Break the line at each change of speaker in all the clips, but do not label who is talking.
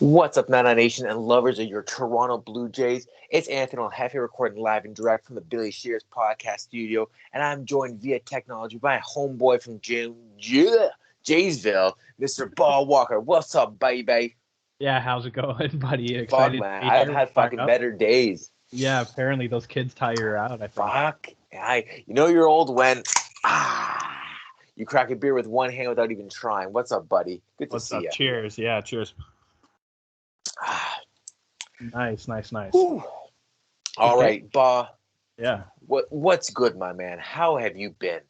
What's up, Nana Nation and lovers of your Toronto Blue Jays? It's Anthony Hefe recording live and direct from the Billy Shears podcast studio, and I'm joined via technology by a homeboy from Jaysville, Mr. Ball Walker. What's up, baby?
Yeah, how's it going, buddy?
Fuck,
Excited
man.
to be
I've
here.
had fucking better days.
Yeah, apparently those kids tire you out, I think.
Fuck. You're old when you crack a beer with one hand without even trying. What's up, buddy? Good to see you.
Cheers. Yeah, cheers. Nice.
Whew. All right, Ba.
Yeah.
What's good, my man? How have you been?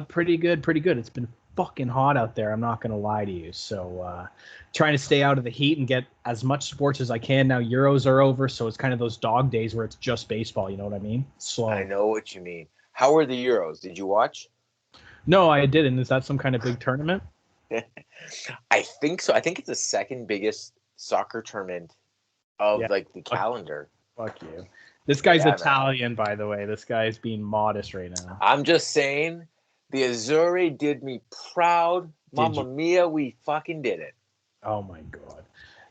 Pretty good. It's been fucking hot out there, I'm not gonna lie to you. So trying to stay out of the heat and get as much sports as I can. Now Euros are over, so it's kind of those dog days where it's just baseball, you know what I mean? Slow.
I know what you mean. How were the Euros? Did you watch?
No, I didn't. Is that some kind of big tournament?
I think so. I think it's the second biggest soccer tournament of the calendar.
Fuck you. This guy's Italian, man. By the way. This guy's being modest right now.
I'm just saying, the Azzurri did proud. Mamma mia, we fucking did it.
Oh my god.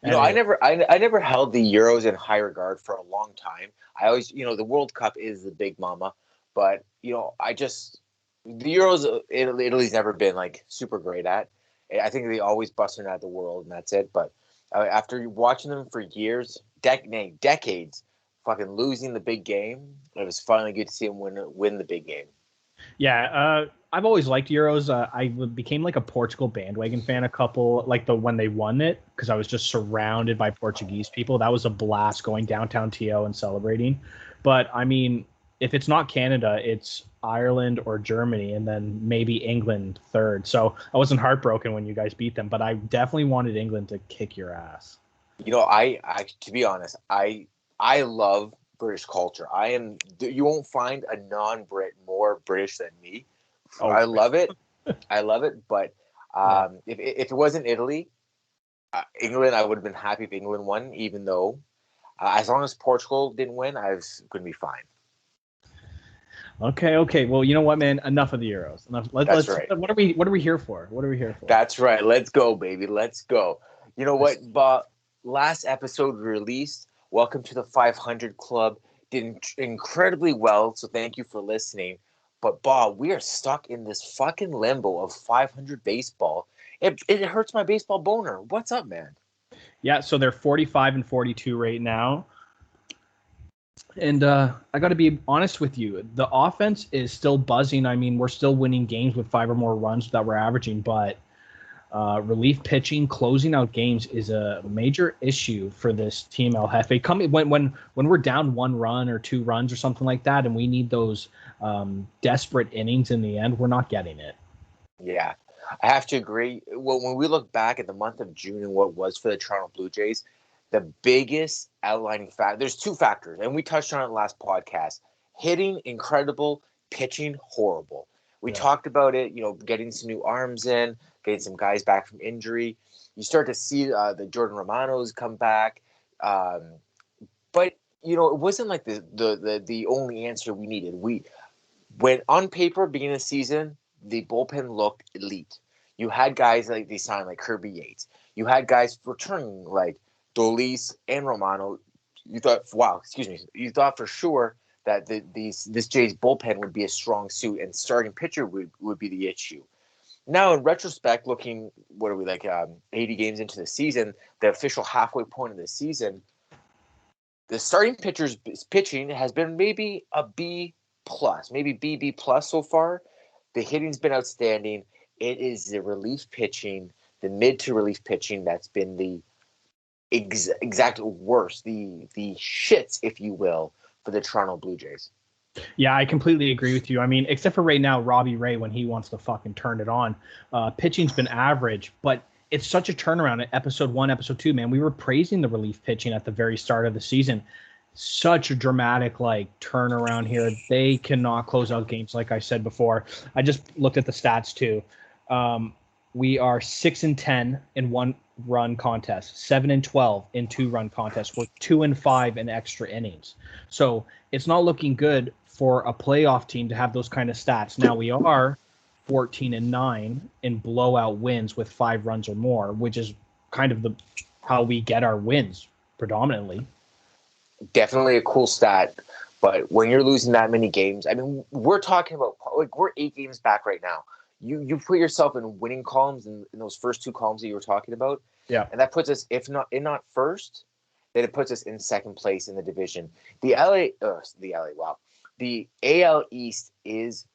I never held the Euros in high regard for a long time. I always, the World Cup is the big mama, but the Euros, Italy's never been like super great at. I think they always busting out the world, and that's it. But after watching them for years, decades, fucking losing the big game, it was finally good to see them win the big game.
Yeah, I've always liked Euros. I became like a Portugal bandwagon fan when they won it, because I was just surrounded by Portuguese people. That was a blast going downtown TO and celebrating. But I mean, if it's not Canada, it's Ireland or Germany, and then maybe England third. So I wasn't heartbroken when you guys beat them, but I definitely wanted England to kick your ass.
I to be honest, I love British culture. You won't find a non-Brit more British than me. Oh, I love it. I love it. But if it wasn't Italy, England, I would have been happy if England won, even though as long as Portugal didn't win, I was going to be fine.
Okay. Well, you know what, man? Enough of the Euros. That's right. What are we here for?
That's right. Let's go, baby. Let's go. You know what? But last episode released. Welcome to the 500 Club. Did incredibly well, so thank you for listening. But Bob, we are stuck in this fucking limbo of 500 baseball. It hurts my baseball boner. What's up, man?
Yeah, so they're 45 and 42 right now. And I got to be honest with you. The offense is still buzzing. I mean, we're still winning games with 5 or more runs that we're averaging, but relief pitching, closing out games is a major issue for this team, El Jefe. When we're down 1 run or 2 runs or something like that, and we need those desperate innings in the end, we're not getting it.
Yeah, I have to agree. Well, when we look back at the month of June and what it was for the Toronto Blue Jays, the biggest outlining factor, there's 2 factors, and we touched on it last podcast. Hitting, incredible. Pitching, horrible. We talked about it, getting some new arms in, getting some guys back from injury. You start to see the Jordan Romanos come back. But, it wasn't like the only answer we needed. When on paper, beginning of the season, the bullpen looked elite. You had guys like they signed like Kirby Yates. You had guys returning like Dolis and Romano. You thought for sure that this Jays bullpen would be a strong suit and starting pitcher would be the issue. Now, in retrospect, looking, 80 games into the season, the official halfway point of the season, the starting pitcher's pitching has been maybe a B+, maybe BB+ so far. The hitting's been outstanding. It is the relief pitching, the mid to relief pitching that's been the exact worst, the shits, if you will, for the Toronto Blue Jays.
Yeah, I completely agree with you. I mean, except for right now, Robbie Ray, when he wants to fucking turn it on, pitching's been average, but it's such a turnaround at episode 1, episode 2, man. We were praising the relief pitching at the very start of the season. Such a dramatic turnaround here. They cannot close out games, like I said before. I just looked at the stats too. We are 6-10 in 1-run contests, 7-12 in 2-run contests. We're 2-5 in extra innings. So it's not looking good for a playoff team to have those kind of stats. Now we are 14-9 in blowout wins with 5 runs or more, which is kind of the how we get our wins predominantly.
Definitely a cool stat. But when you're losing that many games, I mean, we're talking about like we're 8 games back right now. You put yourself in winning columns in those first 2 columns that you were talking about.
Yeah.
And that puts us, if not first, then it puts us in second place in the division. The AL East is,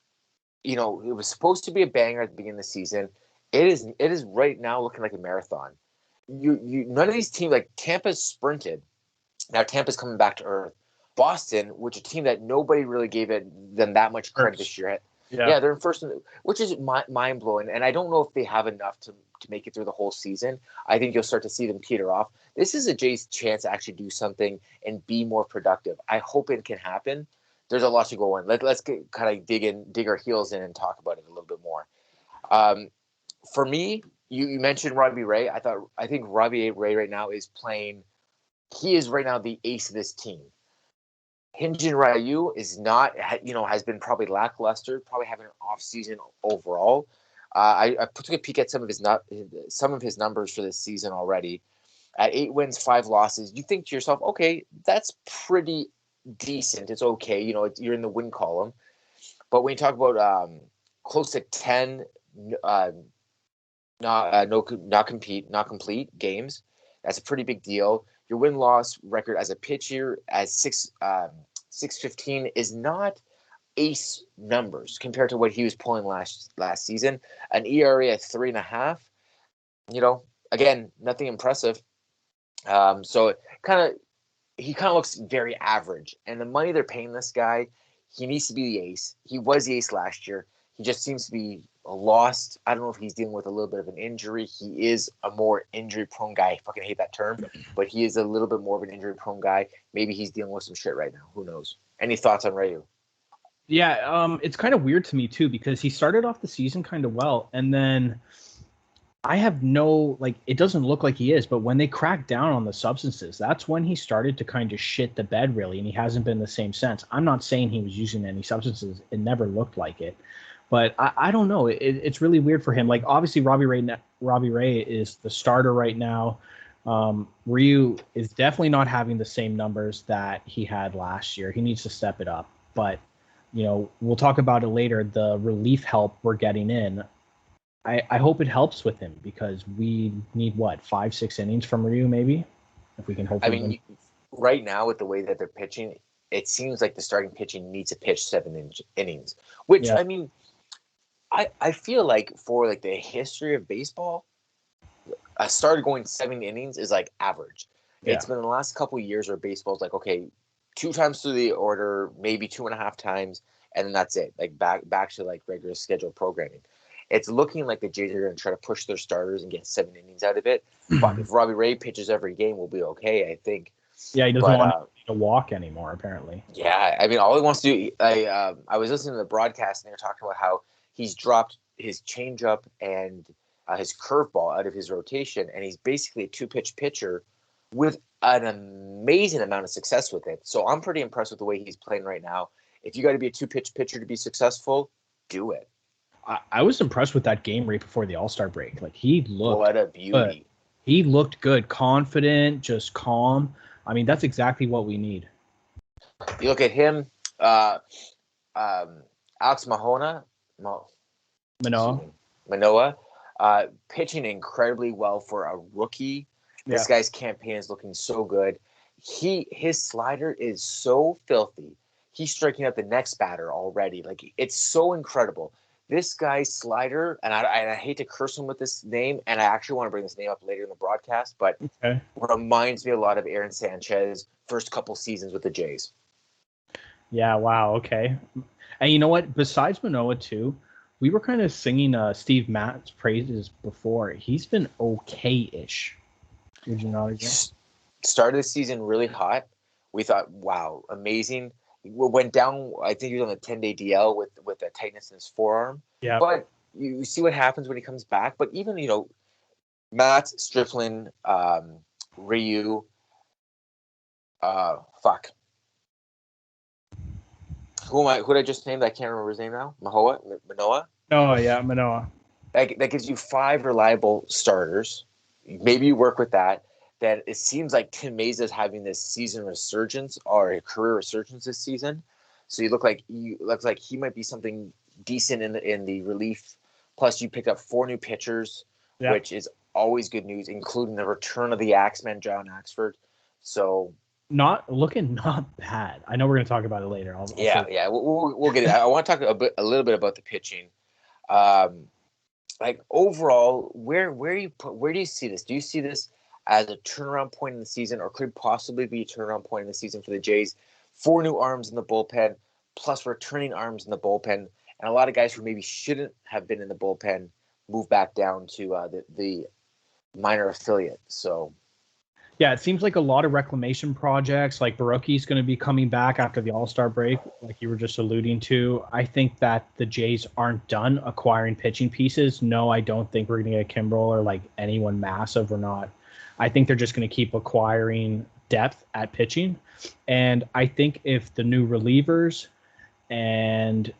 it was supposed to be a banger at the beginning of the season. It is right now looking like a marathon. None of these teams, like Tampa's sprinted. Now Tampa's coming back to earth. Boston, which is a team that nobody really gave them that much credit this year. Yeah, they're in first, which is mind blowing. And I don't know if they have enough to make it through the whole season. I think you'll start to see them peter off. This is a Jays chance to actually do something and be more productive. I hope it can happen. There's a lot to go on. Let's get, kind of dig our heels in and talk about it a little bit more. For me, you mentioned Robbie Ray. I think Robbie Ray right now is playing. He is right now the ace of this team. Hyun-Jin Ryu is not, has been probably lackluster, probably having an off season overall. I took a peek at some of his numbers for this season already. At 8 wins, 5 losses, you think to yourself, okay, that's pretty decent. It's okay, you're in the win column. But when you talk about close to 10 not complete games, that's a pretty big deal. Your win-loss record as a pitcher as 6.15 is not ace numbers compared to what he was pulling last season. An ERA at 3.5, again, nothing impressive. So he kind of looks very average. And the money they're paying this guy, he needs to be the ace. He was the ace last year. He just seems to be lost. I don't know if he's dealing with a little bit of an injury. He is a more injury-prone guy. I fucking hate that term, but he is a little bit more of an injury-prone guy. Maybe he's dealing with some shit right now. Who knows? Any thoughts on Ryu?
Yeah, it's kind of weird to me too because he started off the season kind of well, and then I have it doesn't look like he is, but when they cracked down on the substances, that's when he started to kind of shit the bed really, and he hasn't been the same since. I'm not saying he was using any substances. It never looked like it. But I don't know. It's really weird for him. Like, obviously, Robbie Ray is the starter right now. Ryu is definitely not having the same numbers that he had last year. He needs to step it up. But, we'll talk about it later. The relief help we're getting in, I hope it helps with him because we need, 5-6 innings from Ryu maybe? If we can hopefully win.
Right now with the way that they're pitching, it seems like the starting pitching needs to pitch 7 innings, which, yeah. I feel like for like the history of baseball, a starter going 7 innings is like average. Yeah. It's been the last couple of years where baseball's like, okay, 2 times through the order, maybe 2.5 times, and then that's it. Like back to like regular scheduled programming. It's looking like the Jays are going to try to push their starters and get 7 innings out of it. But if Robbie Ray pitches every game, we'll be okay, I think.
Yeah, he doesn't want to walk anymore, apparently.
Yeah, all he wants to do. I was listening to the broadcast and they were talking about how he's dropped his changeup and his curveball out of his rotation, and he's basically a 2-pitch pitcher with an amazing amount of success with it. So I'm pretty impressed with the way he's playing right now. If you got to be a 2-pitch pitcher to be successful, do it.
I was impressed with that game right before the All-Star break. Like, he looked
what a beauty.
Good. He looked good, confident, just calm. That's exactly what we need.
You look at him, Alex Manoah, pitching incredibly well for a rookie. Yeah. This guy's campaign is looking so good. His slider is so filthy. He's striking out the next batter already. Like, it's so incredible. This guy's slider, and I hate to curse him with this name, and I actually want to bring this name up later in the broadcast, but reminds me a lot of Aaron Sanchez first couple seasons with the Jays.
Yeah, wow, okay. And you know what? Besides Manoah, too, we were kind of singing Steve Matt's praises before. He's been okay-ish. Would you not agree?
Started the season really hot. We thought, wow, amazing. Went down, I think he was on the 10-day DL with a tightness in his forearm. Yeah. But you see what happens when he comes back. But even, Matt, Strickland, Ryu, Who did I just name? I can't remember his name now. Manoah?
Oh, yeah, Manoah.
That gives you 5 reliable starters. Maybe you work with that. that it seems like Tim Mayza is having this season resurgence or a career resurgence this season. So you looks like he might be something decent in the relief. Plus, you picked up 4 new pitchers, which is always good news, including the return of the Axeman, John Axford. So
not bad. I know we're going to talk about it later. I'll
we'll get it. I want to talk a little bit about the pitching. Like overall, where do you see this? Do you see this as a turnaround point in the season, or could possibly be a turnaround point in the season for the Jays? 4 new arms in the bullpen, plus returning arms in the bullpen, and a lot of guys who maybe shouldn't have been in the bullpen move back down to the minor affiliate. So,
yeah, it seems like a lot of reclamation projects. Like Baroki's going to be coming back after the All-Star break, like you were just alluding to. I think that the Jays aren't done acquiring pitching pieces. No, I don't think we're going to get Kimbrel or like anyone massive or not. I think they're just going to keep acquiring depth at pitching. And I think if the new relievers and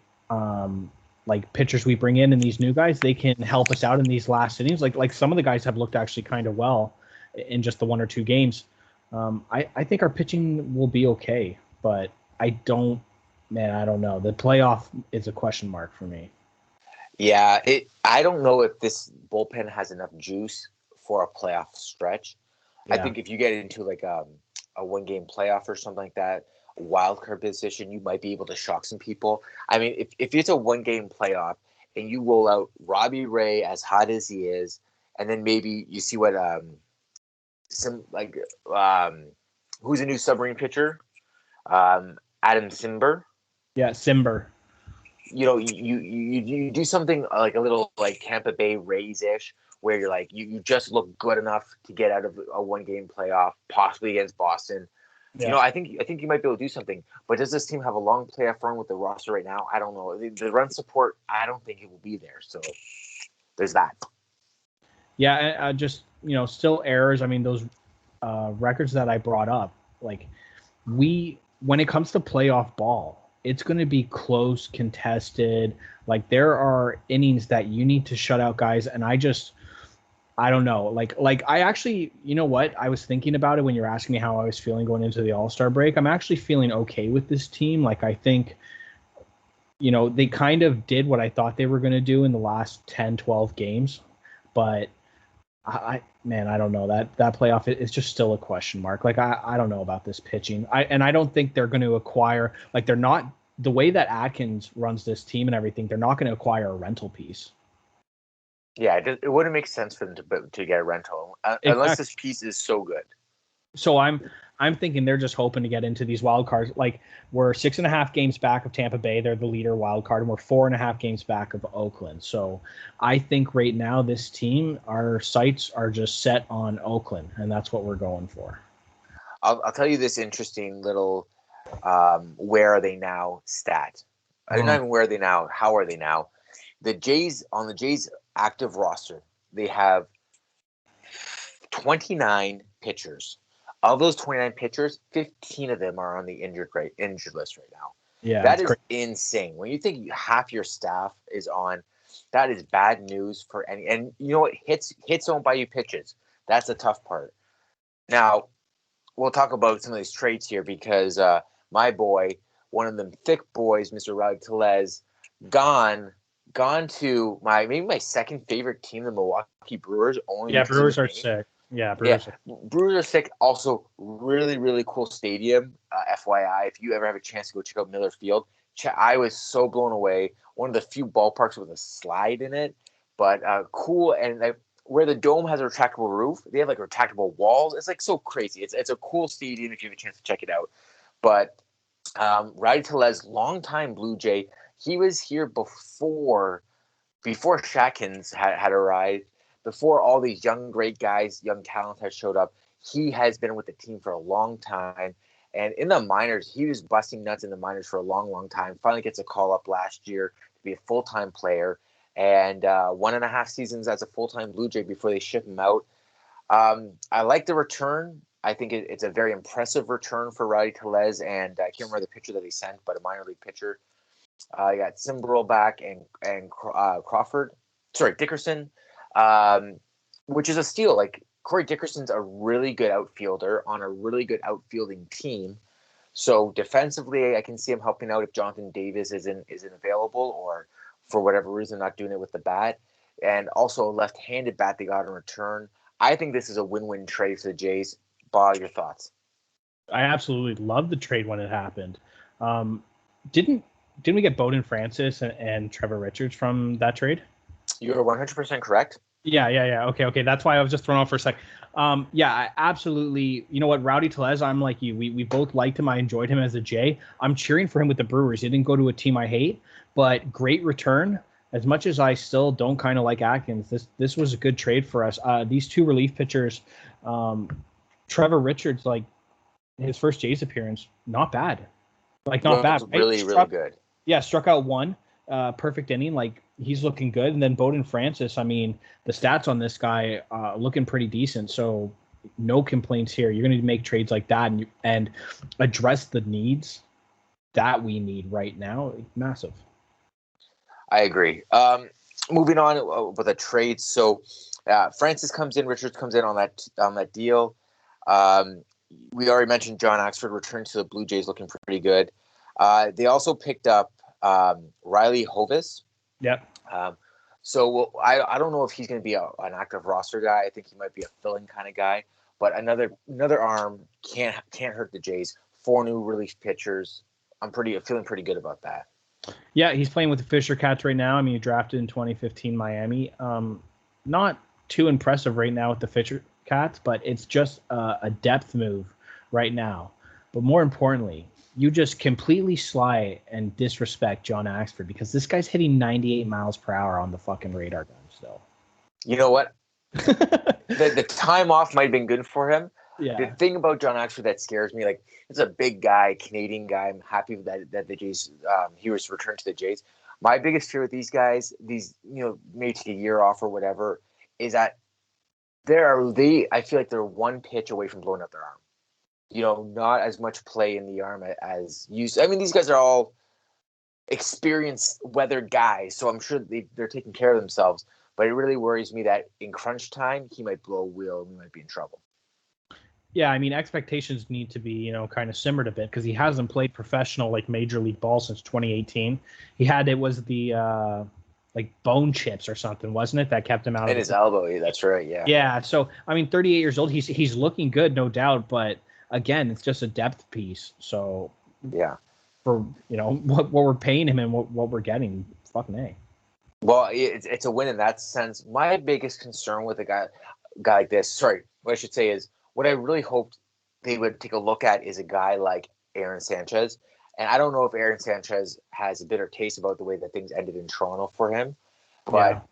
like pitchers we bring in and these new guys, they can help us out in these last innings. Like some of the guys have looked actually kind of well in just the 1 or 2 games. I think our pitching will be okay, but I don't know. The playoff is a question mark for me.
Yeah, I don't know if this bullpen has enough juice for a playoff stretch. Yeah. I think if you get into like a 1-game playoff or something like that, a wild card position, you might be able to shock some people. I mean, if it's a 1-game playoff and you roll out Robbie Ray as hot as he is, and then maybe you see what who's a new submarine pitcher? Adam Simber.
Yeah, Simber.
You know, you do something like a little like Tampa Bay Rays-ish, where you're like you just look good enough to get out of a 1-game playoff, possibly against Boston. Yeah. You know, I think you might be able to do something. But does this team have a long playoff run with the roster right now? I don't know. The run support, I don't think it will be there. So there's that.
Yeah, I just still errors. I mean, those records that I brought up, like when it comes to playoff ball, it's going to be close, contested. Like there are innings that you need to shut out guys, and I don't know. Like I actually, you know what? I was thinking about it when you're asking me how I was feeling going into the All-Star break. I'm actually feeling okay with this team. Like I think, they kind of did what I thought they were going to do in the last 10, 12 games. But I don't know. That playoff is just still a question mark. Like I don't know about this pitching. I don't think they're going to acquire, like they're not, the way that Atkins runs this team and everything, they're not going to acquire a rental piece.
Yeah, it wouldn't make sense for them to get a rental unless this piece is so good.
So I'm thinking they're just hoping to get into these wild cards. Like we're 6.5 games back of Tampa Bay. They're the leader wild card, and we're 4.5 games back of Oakland. So I think right now this team, our sights are just set on Oakland, and that's what we're going for.
I'll tell you this interesting little where are they now stat. I don't even where are they now. How are they now? The Jays active roster, they have 29 pitchers. Of those 29 pitchers, 15 of them are on the injured list right now. Yeah, that is insane. When you think half your staff is on, that is bad news for any. And you know what? Hits don't buy you pitches. That's the tough part. Now, we'll talk about some of these traits here because my boy, one of them thick boys, Mr. Raul Tellez, gone to my second favorite team, the Milwaukee Brewers.
Brewers are sick. Brewers
are sick. Also, really, really cool stadium. FYI, if you ever have a chance to go check out Miller Field, I was so blown away. One of the few ballparks with a slide in it, but cool. And where the dome has a retractable roof, they have like retractable walls. It's like so crazy. It's a cool stadium if you have a chance to check it out. But Raul Tellez, longtime Blue Jay. He was here before Shatkins had arrived, before all these young, great guys, young talent had showed up. He has been with the team for a long time. And in the minors, he was busting nuts in the minors for a long, long time. Finally gets a call up last year to be a full-time player. And 1.5 seasons as a full-time Blue Jay before they ship him out. I like the return. I think it's a very impressive return for Raul Tellez. And I can't remember the pitcher that he sent, but a minor league pitcher. You got Simbrel back and Dickerson, which is a steal. Like Corey Dickerson's a really good outfielder on a really good outfielding team. So defensively, I can see him helping out if Jonathan Davis isn't available or for whatever reason not doing it with the bat. And also a left-handed bat they got in return. I think this is a win-win trade for the Jays. Bob, your thoughts?
I absolutely loved the trade when it happened. Didn't we get Bowden Francis and Trevor Richards from that trade?
You're 100% correct.
Yeah. Okay. That's why I was just thrown off for a sec. Yeah, I absolutely. You know what, Rowdy Tellez, I'm like you. We both liked him. I enjoyed him as a J. I'm cheering for him with the Brewers. He didn't go to a team I hate, but great return. As much as I still don't kind of like Atkins, this was a good trade for us. These two relief pitchers, Trevor Richards, like his first Jays appearance, not bad. Like not bad.
Really good.
Yeah, struck out one. Perfect inning. Like he's looking good. And then Bowden Francis, I mean, the stats on this guy looking pretty decent. So no complaints here. You're going to make trades like that and address the needs that we need right now. Massive.
I agree. Moving on with the trades. So Francis comes in, Richards comes in on that deal. We already mentioned John Axford returned to the Blue Jays looking pretty good. They also picked up Riley Hovis.
Yep.
So I don't know if he's going to be an active roster guy. I think he might be a filling kind of guy. But another arm can't hurt the Jays. 4 new relief pitchers. I'm feeling pretty good about that.
Yeah, he's playing with the Fisher Cats right now. I mean, he drafted in 2015 Miami. Not too impressive right now with the Fisher Cats, but it's just a depth move right now. But more importantly, you just completely sly and disrespect John Axford because this guy's hitting 98 miles per hour on the fucking radar gun still.
You know what? the time off might have been good for him.
Yeah.
The thing about John Axford that scares me, like, he's a big guy, Canadian guy. I'm happy that the Jays, he was returned to the Jays. My biggest fear with these guys, maybe take a year off or whatever, is that I feel like they're one pitch away from blowing up their arm. Not as much play in the arm as used. I mean, these guys are all experienced, weathered guys, so I'm sure they're taking care of themselves. But it really worries me that in crunch time, he might blow a wheel and we might be in trouble.
Yeah, I mean, expectations need to be, kind of simmered a bit because he hasn't played professional, like, major league ball since 2018. It was the, bone chips or something, wasn't it, that kept him out
of his elbow. That's right, yeah.
Yeah, so, I mean, 38 years old, he's looking good, no doubt, but, again, it's just a depth piece. So,
yeah,
for, what we're paying him and what we're getting, fucking A.
Well, it's a win in that sense. My biggest concern with a guy like this, what I should say is, what I really hoped they would take a look at is a guy like Aaron Sanchez. And I don't know if Aaron Sanchez has a bitter taste about the way that things ended in Toronto for him. But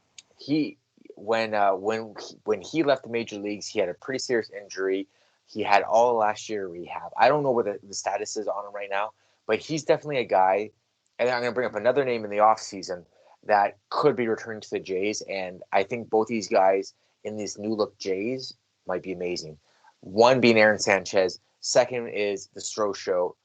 when he left the major leagues, he had a pretty serious injury. He had all last year rehab. I don't know what the status is on him right now, but he's definitely a guy. And I'm going to bring up another name in the offseason that could be returning to the Jays. And I think both these guys in these new look Jays might be amazing. One being Aaron Sanchez. Second is the Stroh Show.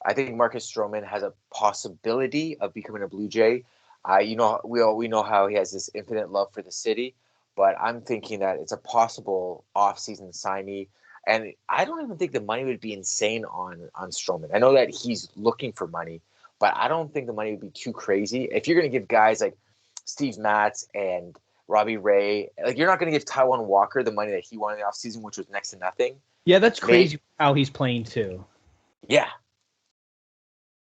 I think Marcus Stroman has a possibility of becoming a Blue Jay. We know how he has this infinite love for the city, but I'm thinking that it's a possible off-season signee. And I don't even think the money would be insane on Stroman. I know that he's looking for money, but I don't think the money would be too crazy. If you're going to give guys like Steve Matz and Robbie Ray, like, you're not going to give Taijuan Walker the money that he wanted in the offseason, which was next to nothing.
Yeah, that's crazy how he's playing too.
Yeah.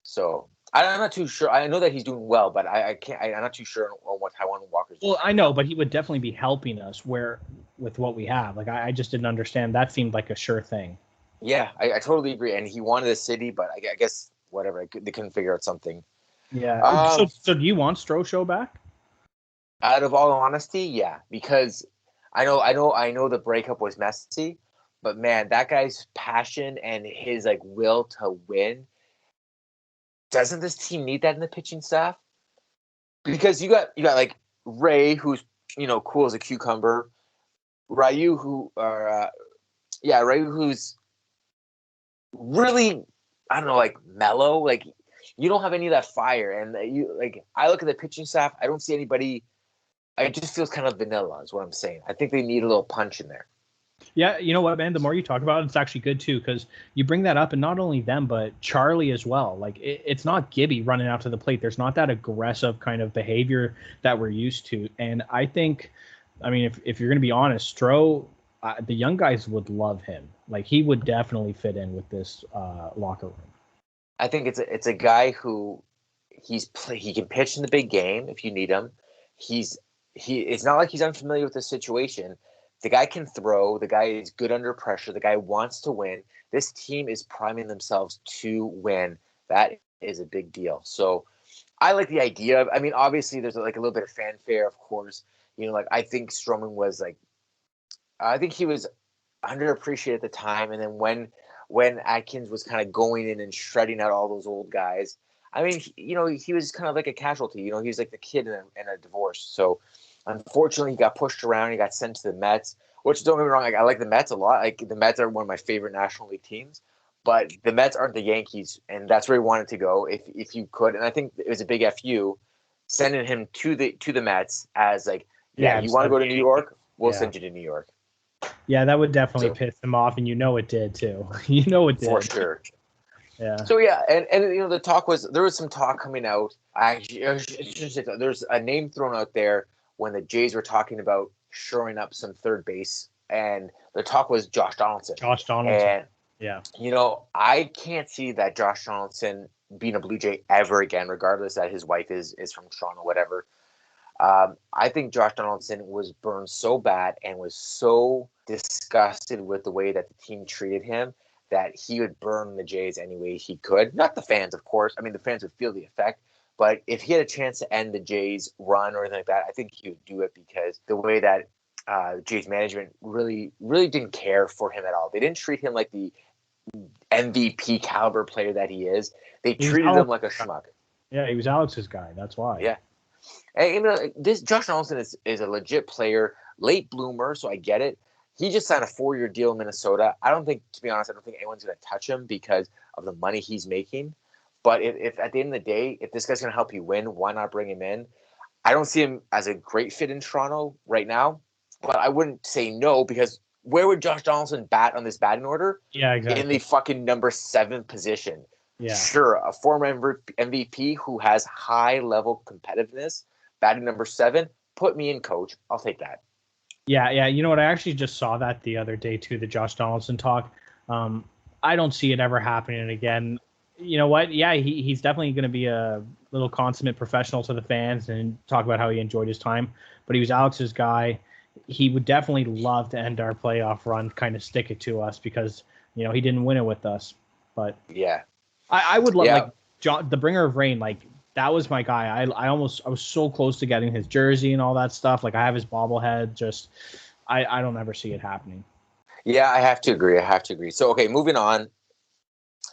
So I'm not too sure. I know that he's doing well, but I'm not too sure on what Taijuan Walker's doing.
Well, I know, but he would definitely be helping us with what we have. Like, I just didn't understand. That seemed like a sure thing.
Yeah, I totally agree. And he wanted a city, but I guess whatever. They couldn't figure out something.
Yeah. So do you want Stroh Show back?
Out of all honesty, yeah, because I know the breakup was messy, but man, that guy's passion and his will to win. Doesn't this team need that in the pitching staff? Because you got like Ray, who's cool as a cucumber, Ryu, Ryu, who's really, I don't know, mellow. Like, you don't have any of that fire, and I look at the pitching staff, I don't see anybody. It just feels kind of vanilla, is what I'm saying. I think they need a little punch in there.
Yeah, you know what, man? The more you talk about it, it's actually good too, because you bring that up, and not only them, but Charlie as well. Like it's not Gibby running out to the plate. There's not that aggressive kind of behavior that we're used to. And I think, I mean, if you're gonna be honest, Stroh, the young guys would love him. Like he would definitely fit in with this locker room.
I think it's a guy who he can pitch in the big game if you need him. It's not like he's unfamiliar with the situation. The guy can throw. The guy is good under pressure. The guy wants to win. This team is priming themselves to win. That is a big deal. So I like the idea of, I mean, obviously there's like a little bit of fanfare, of course. You know, like I think Stroman was like, I think he was underappreciated at the time. And then when Atkins was kind of going in and shredding out all those old guys, I mean, he was kind of like a casualty. He was like the kid in a divorce. So unfortunately, he got pushed around. He got sent to the Mets, which don't get me wrong, I like the Mets a lot. Like the Mets are one of my favorite National League teams, but the Mets aren't the Yankees, and that's where he wanted to go if you could. And I think it was a big FU sending him to the Mets as like, yeah, you want to go to New York? We'll send you to New York.
Yeah, that would definitely piss him off, and it did too. It did.
For sure.
Yeah.
So yeah, and there was some talk coming out. There's a name thrown out there when the Jays were talking about shoring up some third base, and the talk was Josh Donaldson. And
yeah,
I can't see that Josh Donaldson being a Blue Jay ever again, regardless that his wife is from Toronto, whatever. I think Josh Donaldson was burned so bad and was so disgusted with the way that the team treated him that he would burn the Jays any way he could. Not the fans, of course. I mean, the fans would feel the effect. But if he had a chance to end the Jays' run or anything like that, I think he would do it, because the way that Jays management really, really didn't care for him at all. They didn't treat him like the MVP caliber player that he is. They treated him like a schmuck.
Yeah, he was Alex's guy. That's why.
Yeah. And, this Josh Donaldson is a legit player, late bloomer, so I get it. He just signed a 4-year deal in Minnesota. To be honest, I don't think anyone's going to touch him because of the money he's making. But if at the end of the day, if this guy's going to help you win, why not bring him in? I don't see him as a great fit in Toronto right now, but I wouldn't say no, because where would Josh Donaldson bat on this batting order?
Yeah, exactly.
In the fucking number 7 position.
Yeah.
Sure, a former MVP who has high-level competitiveness, batting number 7, put me in, coach. I'll take that.
Yeah. You know what? I actually just saw that the other day too, the Josh Donaldson talk. I don't see it ever happening again. You know what? Yeah, he's definitely going to be a little consummate professional to the fans and talk about how he enjoyed his time. But he was Alex's guy. He would definitely love to end our playoff run, kind of stick it to us, because he didn't win it with us. But
yeah,
I would love like John, the bringer of rain, like. That was my guy. I was so close to getting his jersey and all that stuff. Like I have his bobblehead. Just I don't ever see it happening.
Yeah, I have to agree. So okay, moving on.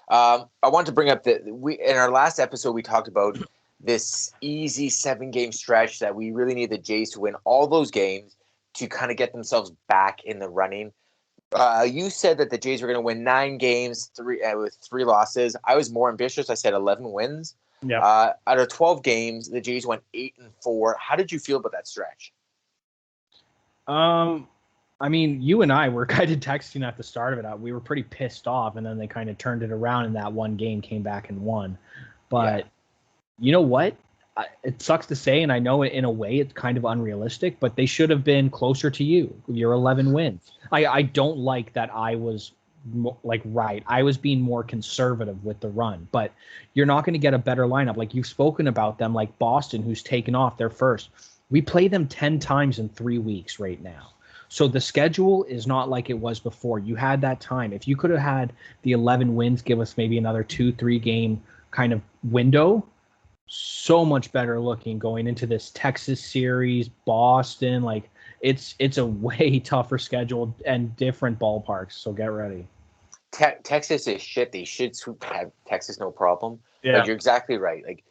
I want to bring up that in our last episode we talked about this easy 7-game stretch that we really need the Jays to win all those games to kind of get themselves back in the running. You said that the Jays were going to win 9 games, with 3 losses. I was more ambitious. I said 11 wins.
Yeah.
Out of 12 games, the Jays went 8-4. How did you feel about that stretch?
I mean, you and I were kind of texting at the start of it. We were pretty pissed off, and then they kind of turned it around, and that one game came back and won. But you know what? It sucks to say, and I know in a way it's kind of unrealistic, but they should have been closer to you. Your 11 wins. I don't like that I was right. I was being more conservative with the run, but you're not going to get a better lineup. Like you've spoken about them, like Boston, who's taken off their first. We play them 10 times in 3 weeks right now. So the schedule is not like it was before. You had that time. If you could have had the 11 wins, give us maybe another 2-3 game kind of window, so much better looking going into this Texas series, Boston. Like it's a way tougher schedule and different ballparks. So get ready.
Texas is shit. They should have Texas, no problem.
Yeah.
But you're exactly right. Like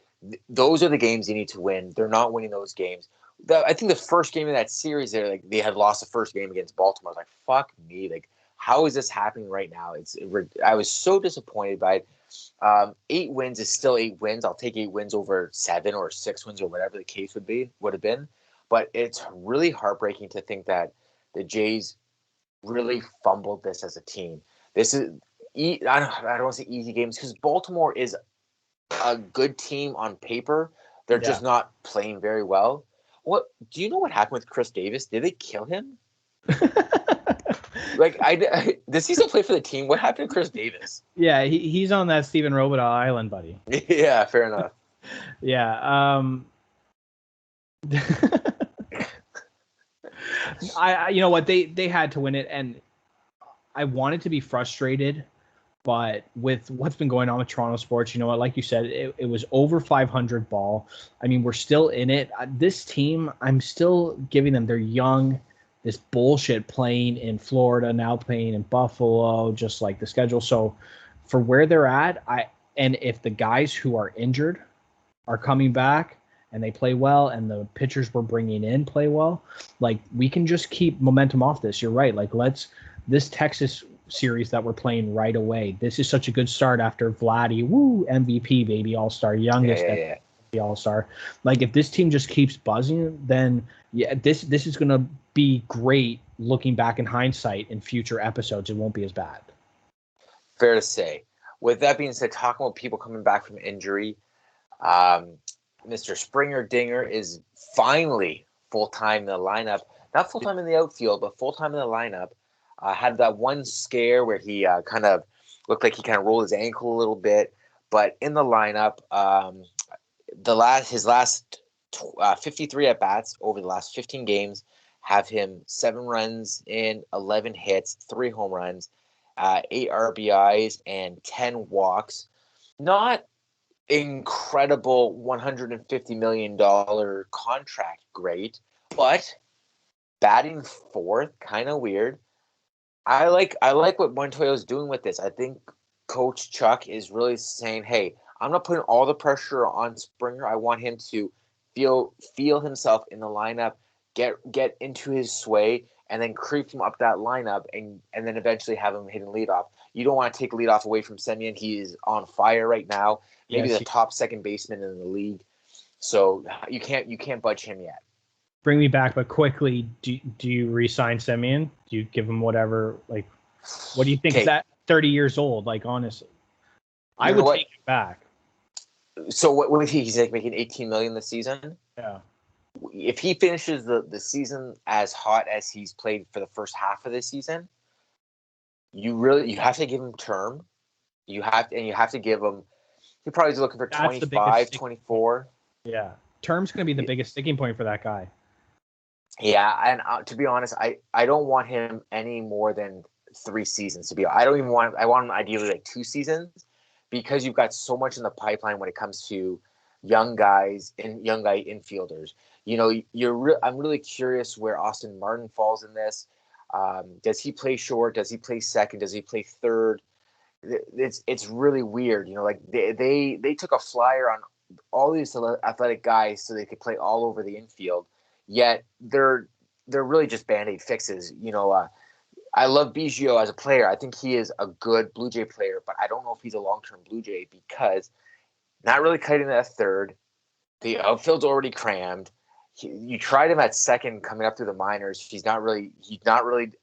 those are the games you need to win. They're not winning those games. I think the first game of that series, they had lost the first game against Baltimore. I was like, fuck me. Like, how is this happening right now? I was so disappointed by it. 8 wins is still 8 wins. I'll take 8 wins over 7 or 6 wins or whatever the case would have been. But it's really heartbreaking to think that the Jays really fumbled this as a team. This is I don't want to say easy games because Baltimore is a good team on paper. They're just not playing very well. What do you know what happened with Chris Davis? Did they kill him? Like does he still play for the team? What happened to Chris Davis?
Yeah, he's on that Steven Robidas island, buddy.
Yeah, fair enough.
Yeah. I you know what, they had to win it, and I wanted to be frustrated, but with what's been going on with Toronto sports, you know what, like you said, it was over 500 ball. I mean, we're still in it. This team, I'm still giving them, they're young. This bullshit playing in Florida, now playing in Buffalo, just like the schedule. So for where they're at, and if the guys who are injured are coming back and they play well, and the pitchers we're bringing in play well, like, we can just keep momentum off this. You're right. Like, this Texas series that we're playing right away. This is such a good start after Vladdy, MVP, baby, all-star, youngest all-star. Like, if this team just keeps buzzing, then this is going to be great looking back in hindsight in future episodes. It won't be as bad.
Fair to say. With that being said, talking about people coming back from injury, Mr. Springer Dinger is finally full-time in the lineup. Not full-time in the outfield, but full-time in the lineup. Had that one scare where he kind of looked like he kind of rolled his ankle a little bit, but in the lineup, his last 53 at bats over the last 15 games have him 7 runs in, 11 hits, 3 home runs, 8 RBIs, and 10 walks. Not incredible $150 million contract, great, but batting fourth, kind of weird. I like what Montoya's doing with this. I think Coach Chuck is really saying, hey, I'm not putting all the pressure on Springer. I want him to feel himself in the lineup, get into his sway, and then creep him up that lineup, and then eventually have him hitting leadoff. You don't want to take leadoff away from Semien. He is on fire right now. Maybe the top second baseman in the league. So you can't budge him yet.
Bring me back, but quickly, do you re-sign Semien? Do you give him whatever? Like, what do you think? Is that 30 years old? Like, honestly, I would take it back.
So what if he's like making $18 million this season?
Yeah.
If he finishes the season as hot as he's played for the first half of the season, you have to give him term. You have to give him. He probably is looking for 25, 24.
Yeah, term's going to be the biggest sticking point for that guy.
Yeah, and to be honest, I don't want him any more than 3 seasons. I want him ideally like 2 seasons, because you've got so much in the pipeline when it comes to young guys and young guy infielders. You know, I'm really curious where Austin Martin falls in this. Does he play short? Does he play second? Does he play third? It's really weird. You know, like they took a flyer on all these athletic guys so they could play all over the infield. Yet they're really just Band-Aid fixes. You know, I love Biggio as a player. I think he is a good Blue Jay player, but I don't know if he's a long-term Blue Jay, because not really cutting that third. The outfield's already crammed. You tried him at second coming up through the minors. He's not really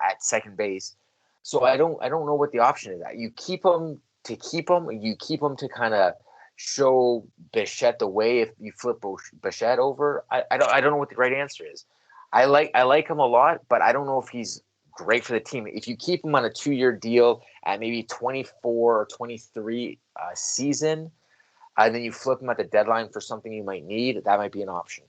at second base. So I don't know what the option is. You keep him to keep him. You keep him to kind of show Bichette the way if you flip Bichette over. I don't know what the right answer is. I like him a lot, but I don't know if he's great for the team. If you keep him on a 2-year deal at maybe 24 or 23 season, and then you flip him at the deadline for something you might need, that might be an option.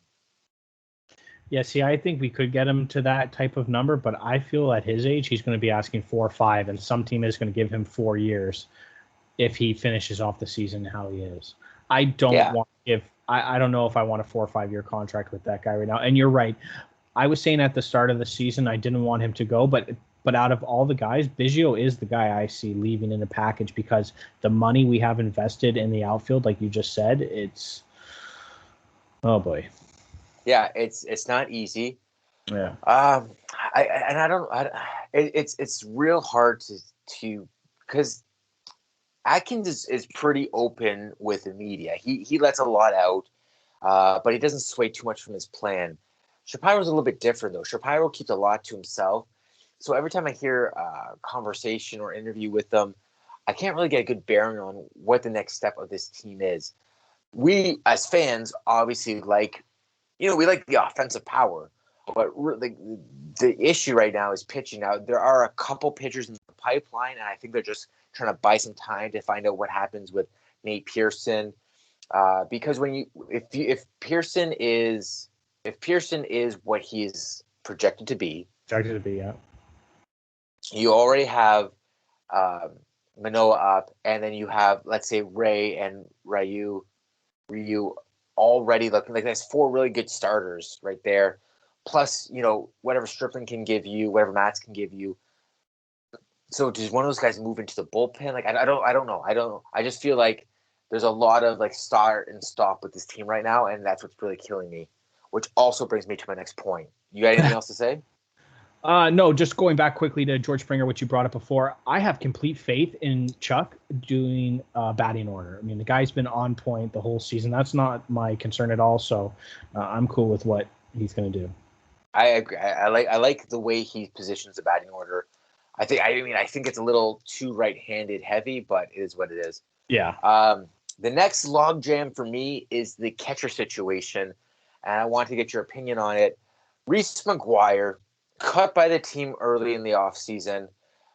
Yeah, see, I think we could get him to that type of number, but I feel at his age he's going to be asking 4 or 5, and some team is going to give him 4 years if he finishes off the season how he is. I don't want to give. I don't know if I want a 4 or 5 year contract with that guy right now. And you're right. I was saying at the start of the season I didn't want him to go, but out of all the guys, Biggio is the guy I see leaving in the package, because the money we have invested in the outfield, like you just said, it's oh boy.
Yeah, it's not easy.
Yeah.
It's real hard to because Atkins is pretty open with the media. He lets a lot out, but he doesn't sway too much from his plan. Shapiro's a little bit different, though. Shapiro keeps a lot to himself. So every time I hear a conversation or interview with them, I can't really get a good bearing on what the next step of this team is. We, as fans, obviously we like the offensive power, but the issue right now is pitching. Now, there are a couple pitchers in the pipeline, and I think they're just trying to buy some time to find out what happens with Nate Pearson. Because if Pearson is what he's projected to be,
Yeah.
you already have Manoa up, and then you have, let's say, Ray and Ryu already looking like there's four really good starters right there. Plus, whatever Stripling can give you, whatever Matz can give you. So does one of those guys move into the bullpen? Like I don't know. I just feel like there's a lot of like start and stop with this team right now, and that's what's really killing me. Which also brings me to my next point. You got anything else to say?
No, just going back quickly to George Springer, which you brought up before. I have complete faith in Chuck doing batting order. I mean, the guy's been on point the whole season. That's not my concern at all. So I'm cool with what he's going to do.
I agree. I like the way he positions the batting order. I think it's a little too right-handed heavy, but it is what it is.
Yeah.
The next logjam for me is the catcher situation, and I want to get your opinion on it. Reese McGuire, cut by the team early in the offseason.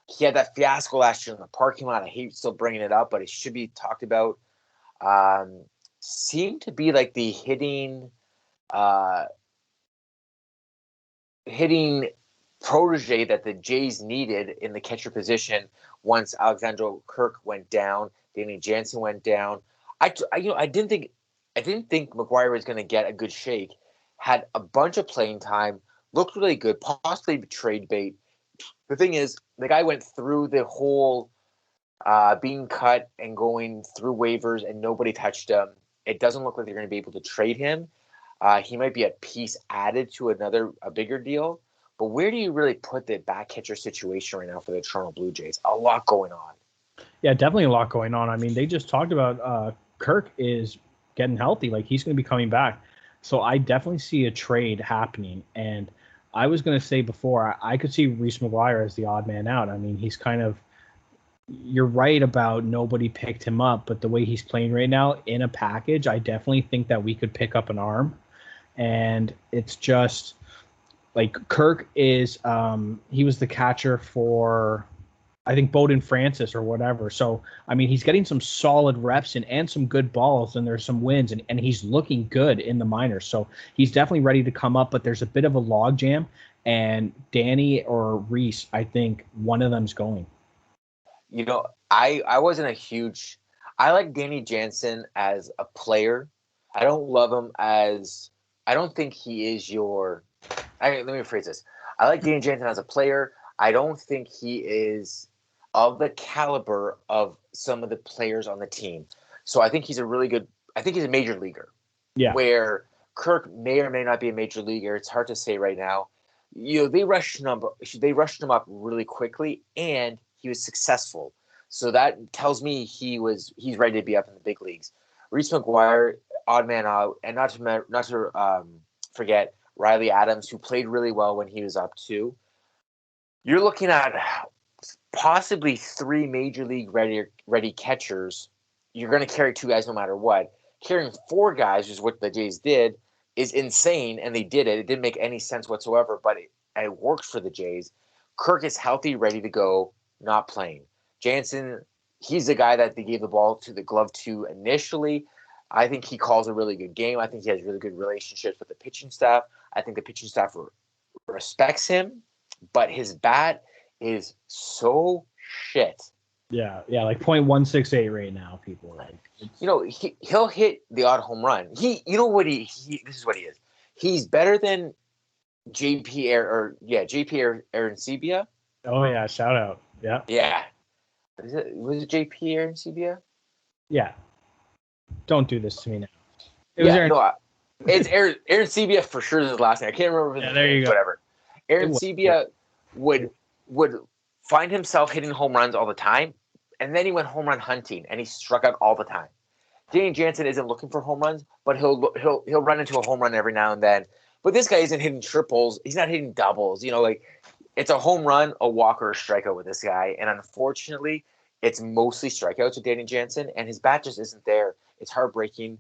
He had that fiasco last year in the parking lot. I hate still bringing it up, but it should be talked about. Seemed to be like the hitting protege that the Jays needed in the catcher position once Alexander Kirk went down, Danny Jansen went down. I didn't think McGuire was going to get a good shake. Had a bunch of playing time, looked really good, possibly trade bait. The thing is, the guy went through the whole being cut and going through waivers, and nobody touched him. It doesn't look like they're going to be able to trade him. He might be a piece added to a bigger deal. But where do you really put the back catcher situation right now for the Toronto Blue Jays? A lot going on.
Yeah, definitely a lot going on. I mean, they just talked about Kirk is getting healthy. Like, he's going to be coming back. So I definitely see a trade happening. And I was going to say before, I could see Reese McGuire as the odd man out. I mean, he's kind of – you're right about nobody picked him up. But the way he's playing right now in a package, I definitely think that we could pick up an arm. And it's just – like Kirk is, he was the catcher for, I think, Bowden Francis or whatever. So, I mean, he's getting some solid reps and some good balls, and there's some wins, and he's looking good in the minors. So he's definitely ready to come up, but there's a bit of a logjam, and Danny or Reese, I think one of them's going.
I wasn't a huge – I like Danny Jansen as a player. I don't love him as – I don't think he is your – let me rephrase this. I like Danny Jansen as a player. I don't think he is of the caliber of some of the players on the team. So I think he's I think he's a major leaguer.
Yeah.
Where Kirk may or may not be a major leaguer. It's hard to say right now. They rushed him up really quickly, and he was successful. So that tells me he's ready to be up in the big leagues. Reese McGuire, odd man out, and not to forget Riley Adams, who played really well when he was up too. You're looking at possibly 3 major league ready catchers. You're going to carry 2 guys no matter what. Carrying 4 guys, which is what the Jays did, is insane, and they did it. It didn't make any sense whatsoever, but it worked for the Jays. Kirk is healthy, ready to go, not playing. Jansen, he's the guy that they gave the glove to initially. I think he calls a really good game. I think he has really good relationships with the pitching staff. I think the pitching staff respects him, but his bat is so shit.
Yeah, like .168 right now, people. Like,
he'll hit the odd home run. This is what he is. He's better than JP Arancibia.
Oh yeah, shout out. Yeah.
Yeah. Was it JP Arancibia?
Yeah. Don't do this to me now.
It's Arancibia for sure is his last name. I can't remember his name. Whatever. Arancibia would find himself hitting home runs all the time, and then he went home run hunting, and he struck out all the time. Danny Jansen isn't looking for home runs, but he'll run into a home run every now and then. But this guy isn't hitting triples. He's not hitting doubles. it's a home run, a walk, or a strikeout with this guy. And unfortunately, it's mostly strikeouts with Danny Jansen, and his bat just isn't there. It's heartbreaking.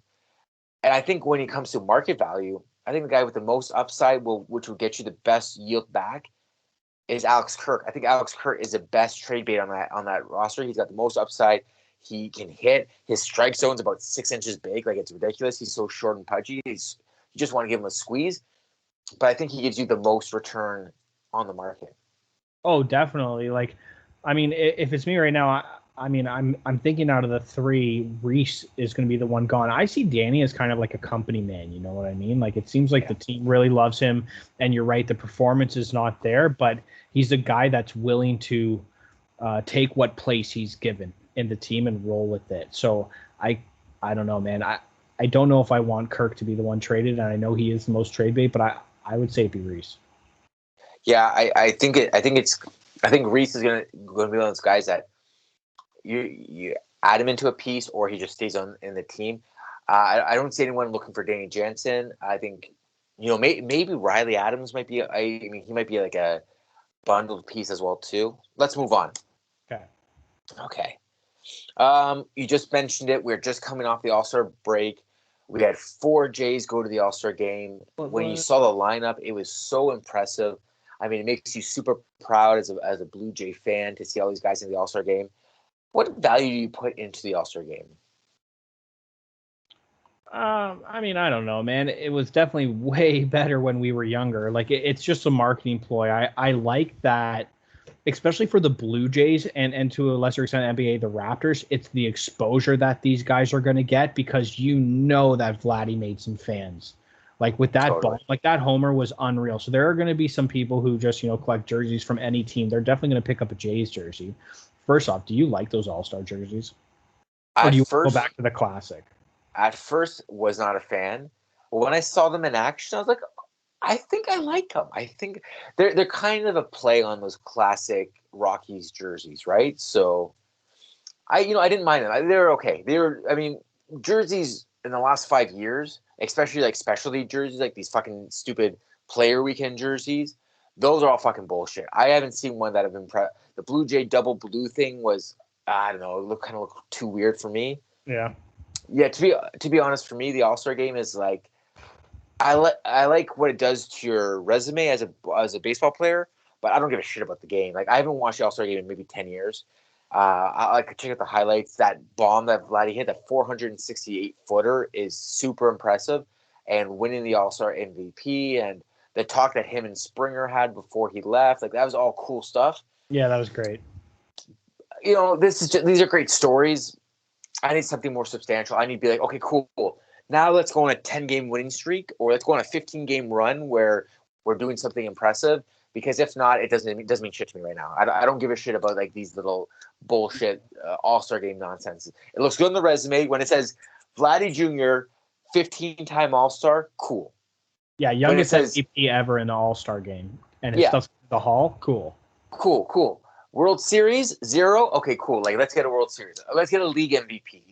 And I think when it comes to market value, I think the guy with the most upside, which will get you the best yield back, is Alex Kirk. I think Alex Kirk is the best trade bait on that roster. He's got the most upside. He can hit. His strike zone's about 6 inches big. Like, it's ridiculous. He's so short and pudgy. You just want to give him a squeeze. But I think he gives you the most return on the market.
Oh, definitely. Like, I mean, if it's me right now, I'm thinking out of the three, Reese is going to be the one gone. I see Danny as kind of like a company man. You know what I mean? Like, it seems like the team really loves him, and you're right, the performance is not there, but he's a guy that's willing to take what place he's given in the team and roll with it. So I don't know, man. I don't know if I want Kirk to be the one traded, and I know he is the most trade bait, but I would say it'd be Reese.
Yeah, I think Reese is gonna be one of those guys that you add him into a piece, or he just stays in the team. I don't see anyone looking for Danny Jansen. I think maybe Riley Adams might be. I mean, he might be like a bundled piece as well too. Let's move on. Okay. You just mentioned it. We're just coming off the All-Star break. We had 4 Jays go to the All-Star game. When you saw the lineup, it was so impressive. I mean, it makes you super proud as a Blue Jay fan to see all these guys in the All-Star game. What value do you put into the All-Star game?
I mean, I don't know, man. It was definitely way better when we were younger. Like, it's just a marketing ploy. I like that, especially for the Blue Jays and to a lesser extent NBA, the Raptors. It's the exposure that these guys are going to get, because you know that Vladdy made some fans. Like, with that
Totally.
like that homer was unreal. So there are going to be some people who just collect jerseys from any team. They're definitely going to pick up a Jays jersey. First off, do you like those All-Star jerseys, or do you go back to the classic?
At first, was not a fan, but when I saw them in action, I was like, I think I like them. I think they're kind of a play on those classic Rockies jerseys, right? So I didn't mind them. They're okay. Jerseys in the last 5 years, especially like specialty jerseys, like these fucking stupid player weekend jerseys, those are all fucking bullshit. I haven't seen one that have been the Blue Jay double blue thing was, I don't know, it looked too weird for me.
Yeah.
Yeah, to be honest, for me, the All-Star game is like, I like what it does to your resume as a baseball player, but I don't give a shit about the game. Like, I haven't watched the All-Star game in maybe 10 years. I like to check out the highlights. That bomb that Vladdy hit, that 468 footer, is super impressive, and winning the All-Star MVP and the talk that him and Springer had before he left, like, that was all cool stuff.
Yeah, that was great.
These are great stories. I need something more substantial. I need to be like, okay, cool. Now let's go on a 10-game winning streak, or let's go on a 15-game run where we're doing something impressive. Because if not, it doesn't mean shit to me right now. I don't give a shit about like these little bullshit All-Star game nonsense. It looks good on the resume when it says Vladdy Jr. 15-time All-Star. Cool.
Yeah, youngest MVP ever in the All-Star game, and his stuff's in the Hall. Cool.
World Series 0. Okay, cool. Like, let's get a World Series. Let's get a league MVP.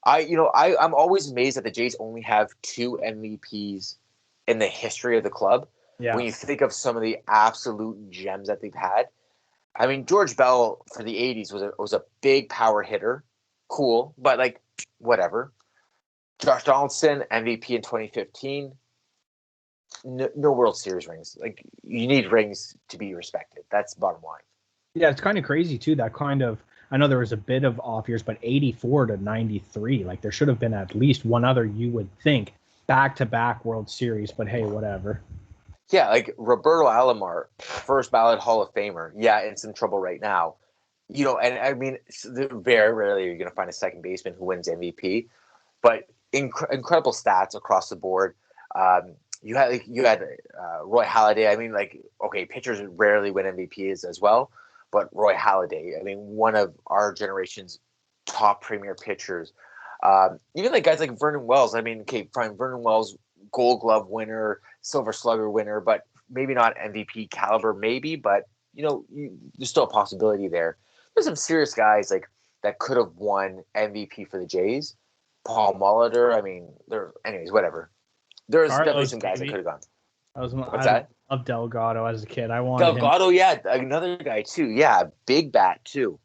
I'm always amazed that the Jays only have 2 MVPs in the history of the club.
Yeah.
When you think of some of the absolute gems that they've had, I mean, George Bell for the 80s was a big power hitter. Cool, but like, whatever. Josh Donaldson, MVP in 2015. No World Series rings. Like, you need rings to be respected. That's the bottom line.
Yeah, it's kind of crazy too. That kind of, I know there was a bit of off years, but 84 to 93, like, there should have been at least one other, you would think, back-to-back World Series. But hey, whatever.
Yeah, like Roberto Alomar, first ballot Hall of Famer. Yeah, in some trouble right now. And I mean, very rarely you're going to find a second baseman who wins MVP, but incredible stats across the board. You had Roy Halladay. I mean, like, okay, pitchers rarely win MVPs as well, but Roy Halladay, I mean, one of our generation's top premier pitchers. Even like guys like Vernon Wells. I mean, okay, fine, Vernon Wells, Gold Glove winner, Silver Slugger winner, but maybe not MVP caliber, maybe, but there's still a possibility there. There's some serious guys like that could have won MVP for the Jays. Paul Molitor. I mean, anyways, whatever. There's definitely some guys that could have gone. What's that?
Of Delgado as a kid. I wanted him.
Delgado, yeah, another guy too. Yeah, big bat too.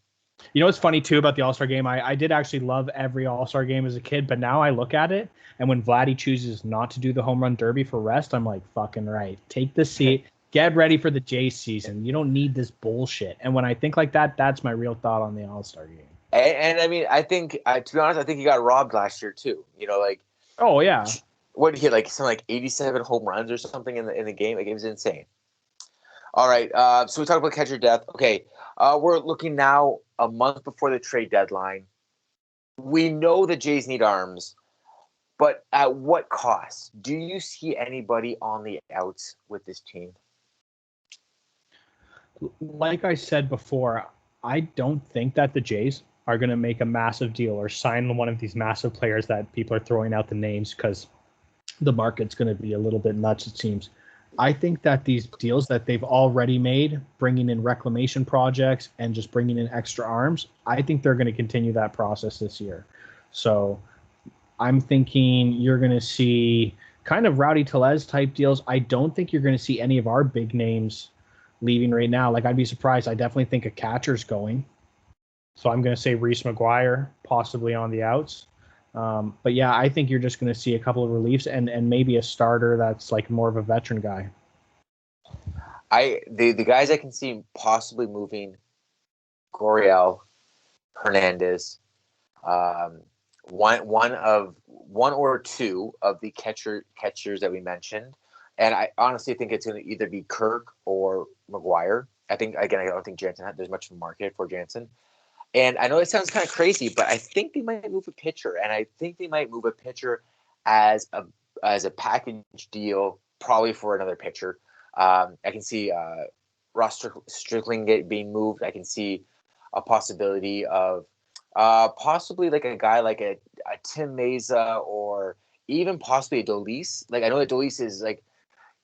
You know what's funny too about the All-Star game? I did actually love every All-Star game as a kid, but now I look at it, and when Vladdy chooses not to do the home run derby for rest, I'm like, fucking right. Take the seat. Get ready for the Jays season. You don't need this bullshit. And when I think like that, that's my real thought on the All-Star game.
And I mean, I think, to be honest, I think he got robbed last year too. You know, like,
oh yeah,
what did he hit, like something like 87 home runs or something in the game? Like, it was insane. All right, so we talked about catcher depth. Okay, we're looking now a month before the trade deadline. We know the Jays need arms, but at what cost? Do you see anybody on the outs with this team?
Like I said before, I don't think that the Jays are going to make a massive deal or sign one of these massive players that people are throwing out the names because the market's going to be a little bit nuts, it seems. I think that these deals that they've already made, bringing in reclamation projects and just bringing in extra arms, I think they're going to continue that process this year. So I'm thinking you're going to see kind of Rowdy Tellez type deals. I don't think you're going to see any of our big names leaving right now. Like, I'd be surprised. I definitely think a catcher's going. So I'm going to say Reese McGuire, possibly on the outs. But yeah, I think you're just going to see a couple of reliefs and maybe a starter that's like more of a veteran guy.
The guys I can see possibly moving: Gurriel, Hernandez, one or two of the catchers that we mentioned, and I honestly think it's going to either be Kirk or McGuire. I don't think Jansen there's much of a market for Jansen. And I know it sounds kind of crazy, but I think they might move a pitcher, and I think they might move a pitcher as a package deal, probably for another pitcher. I can see Ross Strickling being moved. I can see a possibility of possibly like a guy like a Tim Meza, or even possibly a Dolis. Like, I know that Dolis is like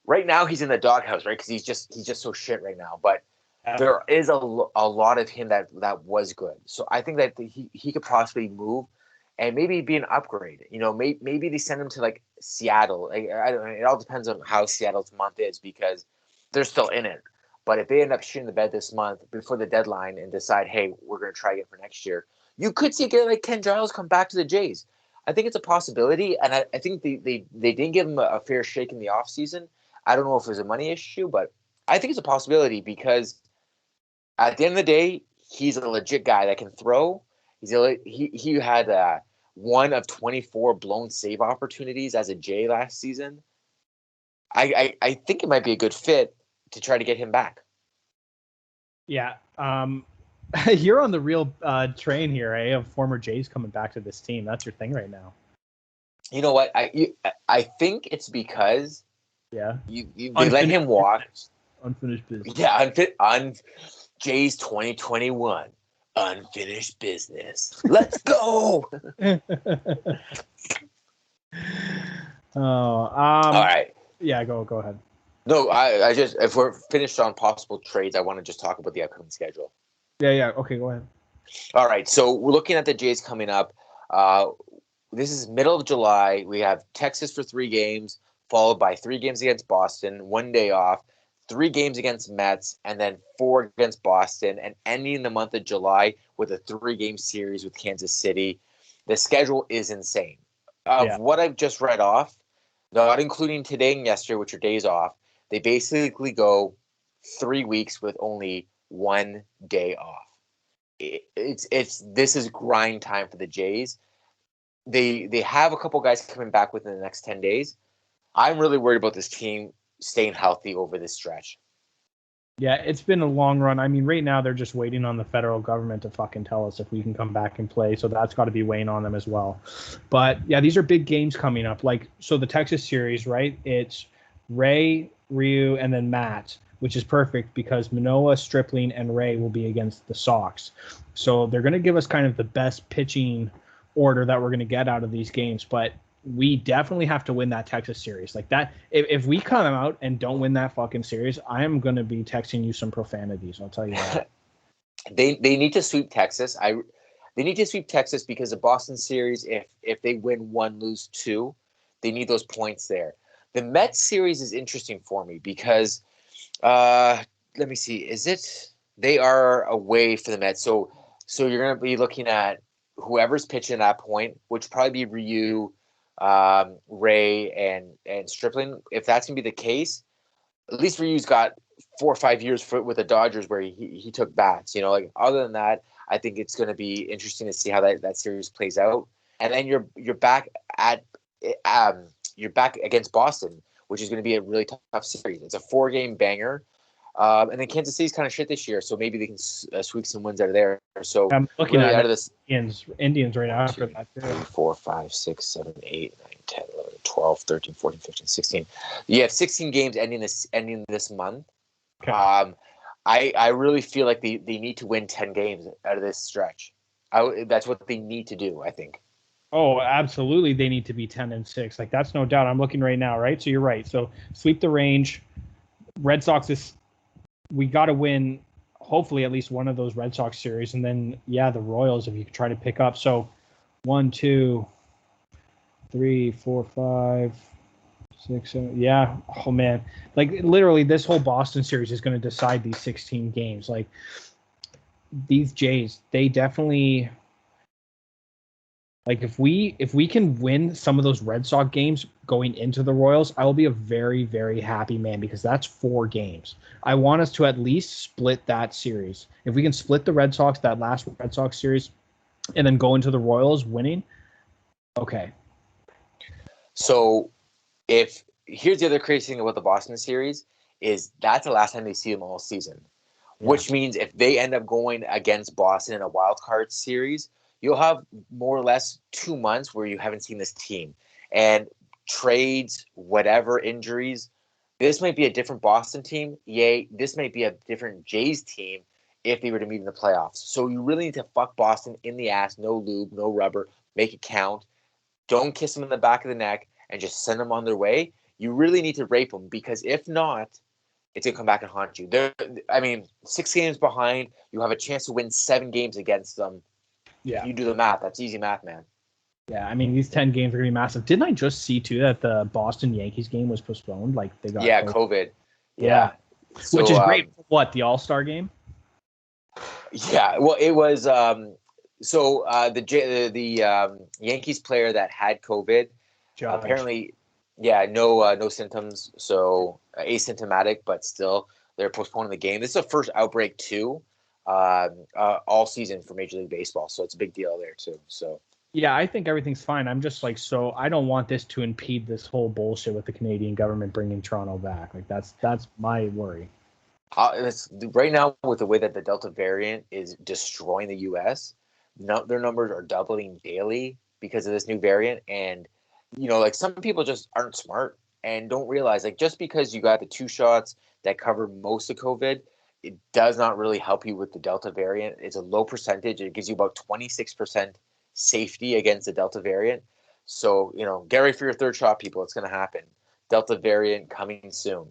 right now he's in the doghouse, right? Because he's just so shit right now, but. There is a lot of him that was good. So I think that he could possibly move and maybe be an upgrade. You know, maybe they send him to like Seattle. Like, I don't know. It all depends on how Seattle's month is because they're still in it. But if they end up shitting the bed this month before the deadline and decide, hey, we're going to try again for next year, you could see a guy like Ken Giles come back to the Jays. I think it's a possibility. And I think they didn't give him a fair shake in the offseason. I don't know if it was a money issue, but I think it's a possibility because at the end of the day, he's a legit guy that can throw. He had one of 24 blown save opportunities as a Jay last season. I think it might be a good fit to try to get him back.
Yeah. You're on the real train here, eh? Of former Jays coming back to this team. That's your thing right now.
You know what? I think it's because they let him walk.
Unfinished business.
Yeah, Jays 2021 unfinished business. Let's go.
All
right.
Yeah, go ahead.
No, I just, if we're finished on possible trades, I want to just talk about the upcoming schedule.
Yeah. Okay, go ahead.
All right. So we're looking at the Jays coming up. This is middle of July. We have Texas for 3 games, followed by 3 games against Boston, 1 day off. 3 games against Mets, and then 4 against Boston, and ending the month of July with a 3-game series with Kansas City. The schedule is insane. What I've just read off, not including today and yesterday, which are days off, they basically go 3 weeks with only 1 day off. This is grind time for the Jays. They have a couple guys coming back within the next 10 days. I'm really worried about this team staying healthy over this stretch.
Yeah, it's been a long run. I mean, right now they're just waiting on the federal government to fucking tell us if we can come back and play. So that's got to be weighing on them as well. But yeah, these are big games coming up. Like, so the Texas series, right? It's Ray, Ryu, and then Matt, which is perfect because Manoah, Stripling, and Ray will be against the Sox. So they're going to give us kind of the best pitching order that we're going to get out of these games. But we definitely have to win that Texas series. Like that, if we come out and don't win that fucking series, I am going to be texting you some profanities. I'll tell you that.
They need to sweep Texas. They need to sweep Texas because the Boston series, if they win 1, lose 2, they need those points there. The Mets series is interesting for me because Let me see. Is it? They are away for the Mets, so you're gonna be looking at whoever's pitching at that point, which probably be Ryu, Ray, and Stripling. If that's gonna be the case, at least Ryu's got 4 or 5 years with the Dodgers where he took bats. Like other than that, I think it's gonna be interesting to see how that series plays out. And then you're back at you're back against Boston, which is going to be a really tough series. It's a 4-game banger. And then Kansas City's kind of shit this year, so maybe they can sweep some wins out of there. So
I'm looking
really
at
out of this
Indians right now after
2,
that.
3, 4, 5, 6, 7, 8, 9, 10, 11, 12, 13, 14, 15, 16. You have 16 games ending this month.
Okay.
I really feel like they need to win 10 games out of this stretch. That's what they need to do, I think.
Oh, absolutely. They need to be 10-6. Like, that's no doubt. I'm looking right now, right? So you're right. So sweep the range. Red Sox we got to win, hopefully, at least one of those Red Sox series. And then, yeah, the Royals, if you could try to pick up. So 1, 2, 3, 4, 5, 6, 7. Yeah. Oh, man. Like, literally, this whole Boston series is going to decide these 16 games. Like, these Jays, they definitely... Like if we can win some of those Red Sox games going into the Royals, I will be a very, very happy man because that's 4 games. I want us to at least split that series. If we can split the Red Sox, that last Red Sox series, and then go into the Royals winning, okay.
So here's the other crazy thing about the Boston series is that's the last time they see them all season, which means if they end up going against Boston in a wild card series, you'll have more or less 2 months where you haven't seen this team. And trades, whatever, injuries, this might be a different Boston team. Yay, this might be a different Jays team if they were to meet in the playoffs. So you really need to fuck Boston in the ass, no lube, no rubber, make it count. Don't kiss them in the back of the neck and just send them on their way. You really need to rape them because if not, it's going to come back and haunt you. 6 games behind, you have a chance to win 7 games against them.
Yeah.
You do the math. That's easy math, man.
Yeah, I mean, these 10 games are going to be massive. Didn't I just see, too, that the Boston Yankees game was postponed? Like, they got
COVID.
Yeah.
So,
which is great. What, the All-Star game?
Yeah, well, it was the Yankees player that had COVID, apparently, no symptoms, so asymptomatic, but still, they're postponing the game. This is the first outbreak, too. All season for Major League Baseball, so it's a big deal there too. So
yeah, I think everything's fine. I'm just like, so I don't want this to impede this whole bullshit with the Canadian government bringing Toronto back. Like that's my worry.
Right now with the way that the Delta variant is destroying the U.S., their numbers are doubling daily because of this new variant, and like some people just aren't smart and don't realize like just because you got the 2 shots that cover most of COVID. It does not really help you with the Delta variant. It's a low percentage. It gives you about 26% safety against the Delta variant. So, get ready for your 3rd shot, people. It's going to happen. Delta variant coming soon.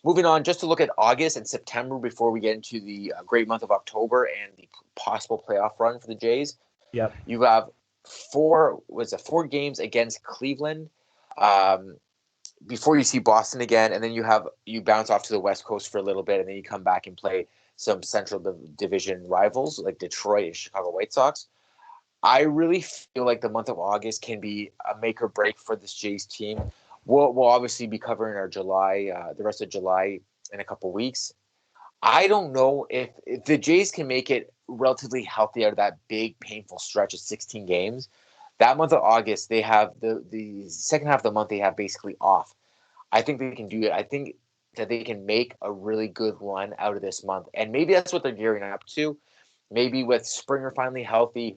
Moving on, just to look at August and September before we get into the great month of October and the possible playoff run for the Jays.
Yep.
You have 4 games against Cleveland. Before you see Boston again, and then you bounce off to the West Coast for a little bit, and then you come back and play some Central Division rivals like Detroit and Chicago White Sox. I really feel like the month of August can be a make or break for this Jays team. We'll obviously be covering our the rest of July in a couple weeks. I don't know if the Jays can make it relatively healthy out of that big, painful stretch of 16 games. That month of August, they have the second half of the month they have basically off. I think they can do it. I think that they can make a really good run out of this month. And maybe that's what they're gearing up to. Maybe with Springer finally healthy,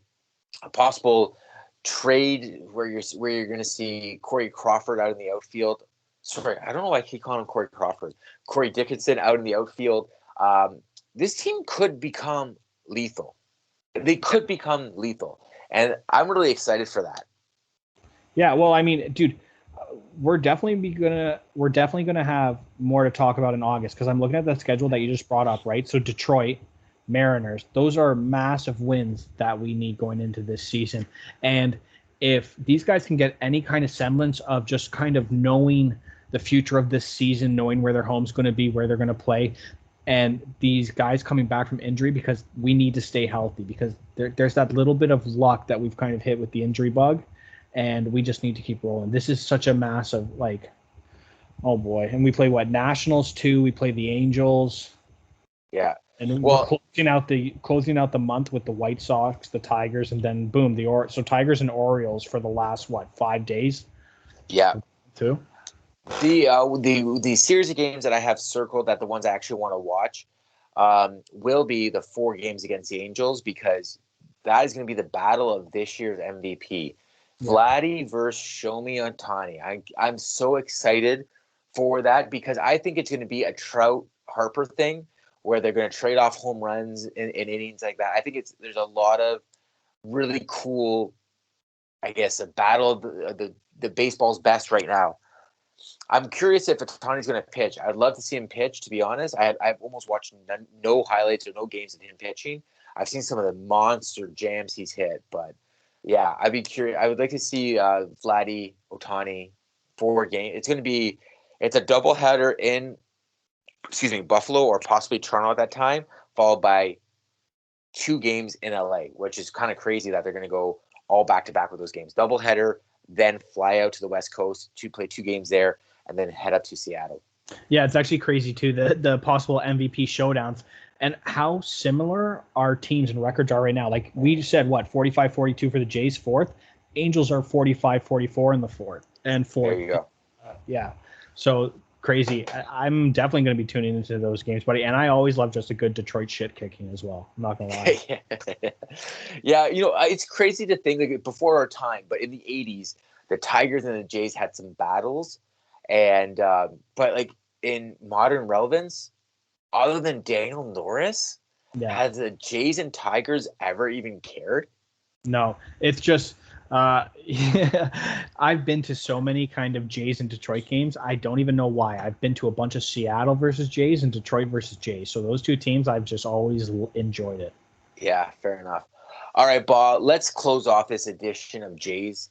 a possible trade where you're going to see Corey Crawford out in the outfield. Sorry, I don't know why I keep calling him Corey Crawford. Corey Dickinson out in the outfield. This team could become lethal. They could become lethal. And I'm really excited for that.
Yeah, well, I mean, dude, we're definitely gonna have more to talk about in August because I'm looking at the schedule that you just brought up, right? So Detroit, Mariners, those are massive wins that we need going into this season. And if these guys can get any kind of semblance of just kind of knowing the future of this season, knowing where their home's going to be, where they're going to play, and these guys coming back from injury, because we need to stay healthy, because there's that little bit of luck that we've kind of hit with the injury bug, and we just need to keep rolling. This is such a massive, like, oh boy. And we play Nationals too. We play the Angels.
Yeah.
And we're closing out the month with the White Sox, the Tigers, and then boom, so Tigers and Orioles for the last 5 days?
Yeah.
Two.
The series of games that I have circled, that the ones I actually want to watch, will be the 4 games against the Angels, because that is going to be the battle of this year's MVP. Yeah. Vladdy versus Shohei Ohtani. I'm so excited for that, because I think it's going to be a Trout Harper thing, where they're going to trade off home runs in innings like that. I think there's a lot of really cool, I guess, a battle of the baseball's best right now. I'm curious if Ohtani's going to pitch. I'd love to see him pitch, to be honest. I've almost watched no highlights or no games of him pitching. I've seen some of the monster jams he's hit, but yeah, I'd be curious. I would like to see Vladdy, Ohtani, 4 games. It's a doubleheader in, Buffalo or possibly Toronto at that time, followed by 2 games in LA, which is kind of crazy that they're going to go all back to back with those games. Doubleheader, then fly out to the West Coast to play 2 games there, and then head up to Seattle. Yeah,
it's actually crazy too, the possible MVP showdowns and how similar our teams and records are right now. Like we said, 45-42 for the Jays 4th. Angels are 45-44 in the 4th and 4th.
There you go.
Yeah. So crazy. I'm definitely going to be tuning into those games, buddy. And I always love just a good Detroit shit kicking as well. I'm not going to lie.
Yeah, it's crazy to think that before our time, but in the 80s, the Tigers and the Jays had some battles. And but like in modern relevance, other than Daniel Norris, has the Jays and Tigers ever even cared?
No, it's just I've been to so many kind of Jays and Detroit games. I don't even know why. I've been to a bunch of Seattle versus Jays and Detroit versus Jays. So those 2 teams, I've just always enjoyed it.
Yeah, fair enough. All right, Bob, let's close off this edition of Jays.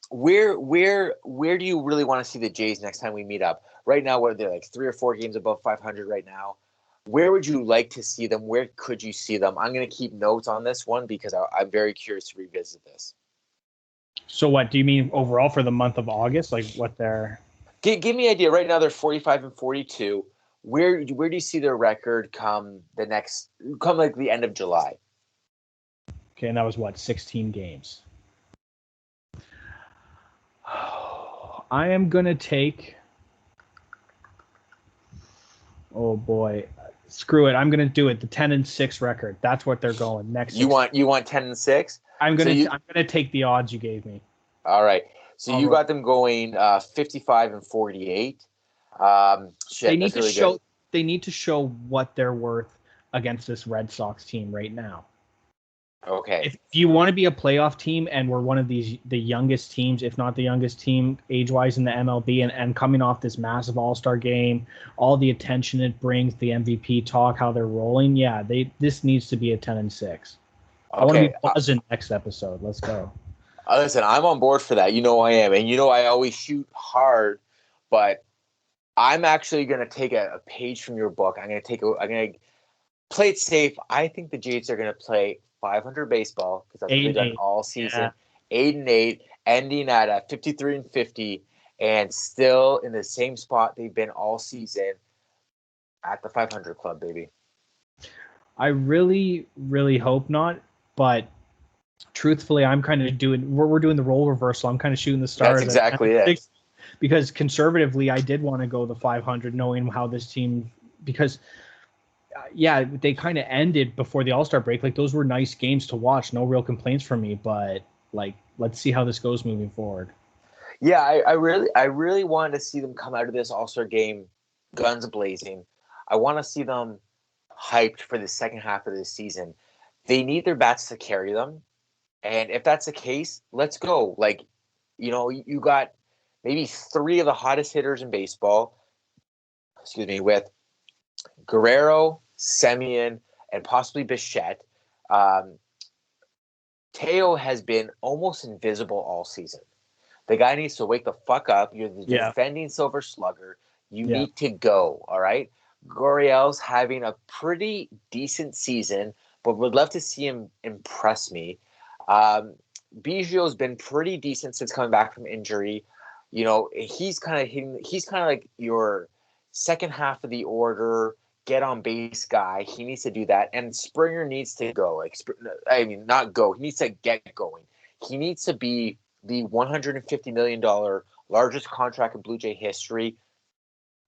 Where do you really want to see the Jays next time we meet up? Right now, they're like 3 or 4 games above 500 right now. Where would you like to see them? Where could you see them? I'm going to keep notes on this one because I'm very curious to revisit this.
So what do you mean overall for the month of August? Like what they're...
Give me an idea. Right now they're 45-42. Where do you see their record come like the end of July?
Okay, and that was 16 games. I am going to take... Oh boy. Screw it. I'm going to do it. The 10-6 record. That's what they're going next.
You want 10-6?
I'm going to take the odds you gave me.
All right. So you got them going 55-48.
They need to show what they're worth against this Red Sox team right now.
Okay.
If you want to be a playoff team and we're one of the youngest teams, if not the youngest team age-wise in the MLB, and coming off this massive All-Star game, all the attention it brings, the MVP talk, how they're rolling, this needs to be a 10-6. Okay. I want to be buzzing next episode. Let's go.
Listen, I'm on board for that. I am. And I always shoot hard, but I'm actually going to take a page from your book. I'm going to play it safe. I think the Jays are going to play 500 baseball because that's what they've done all season. 8-8, ending at 53-50, and still in the same spot they've been all season at the 500 club, baby.
I really, really hope not, but truthfully, I'm kind of we're doing the role reversal. I'm kind of shooting the stars.
That's exactly it.
Because conservatively, I did want to go the 500, knowing how this team, because they kind of ended before the All-Star break. Like those were nice games to watch. No real complaints from me, but like, let's see how this goes moving forward.
Yeah, I really wanted to see them come out of this All-Star game guns blazing. I want to see them hyped for the second half of the season. They need their bats to carry them. And if that's the case, let's go. Like, you got maybe 3 of the hottest hitters in baseball, with Guerrero, Semien, and possibly Bichette. Teo has been almost invisible all season. The guy needs to wake the fuck up. You're the
Yeah.
defending Silver Slugger. You
Yeah.
need to go, all right? Gurriel's having a pretty decent season, but would love to see him impress me. Biggio's been pretty decent since coming back from injury. You know, he's kind of like your second half of the order, get on base guy. He needs to do that, and Springer needs to go. Not go. He needs to get going. He needs to be the $150 million largest contract in Blue Jay history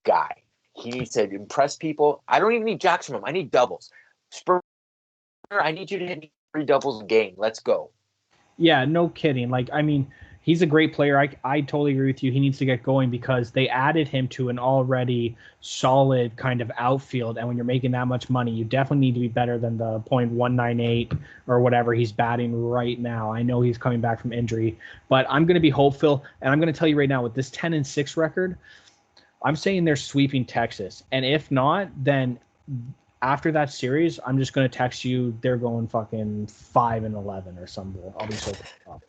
guy. He needs to impress people. I don't even need jacks from him. I need doubles. Springer, I need you to hit 3 doubles a game. Let's go.
Yeah, no kidding. Like, I mean, he's a great player. I totally agree with you. He needs to get going because they added him to an already solid kind of outfield. And when you're making that much money, you definitely need to be better than the .198 or whatever he's batting right now. I know he's coming back from injury, but I'm going to be hopeful. And I'm going to tell you right now, with this 10-6 record, I'm saying they're sweeping Texas. And if not, then after that series, I'm just going to text you they're going fucking 5-11 or something. I'll be so pissed off.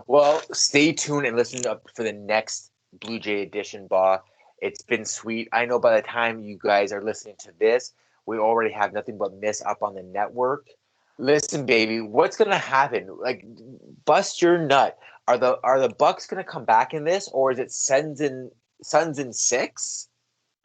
Well, stay tuned and listen up for the next Blue Jay edition, Ba. It's been sweet. I know by the time you guys are listening to this, we already have nothing but miss up on the network. Listen, baby, what's gonna happen? Like, bust your nut. Are the Bucks gonna come back in this, or is it Suns in 6?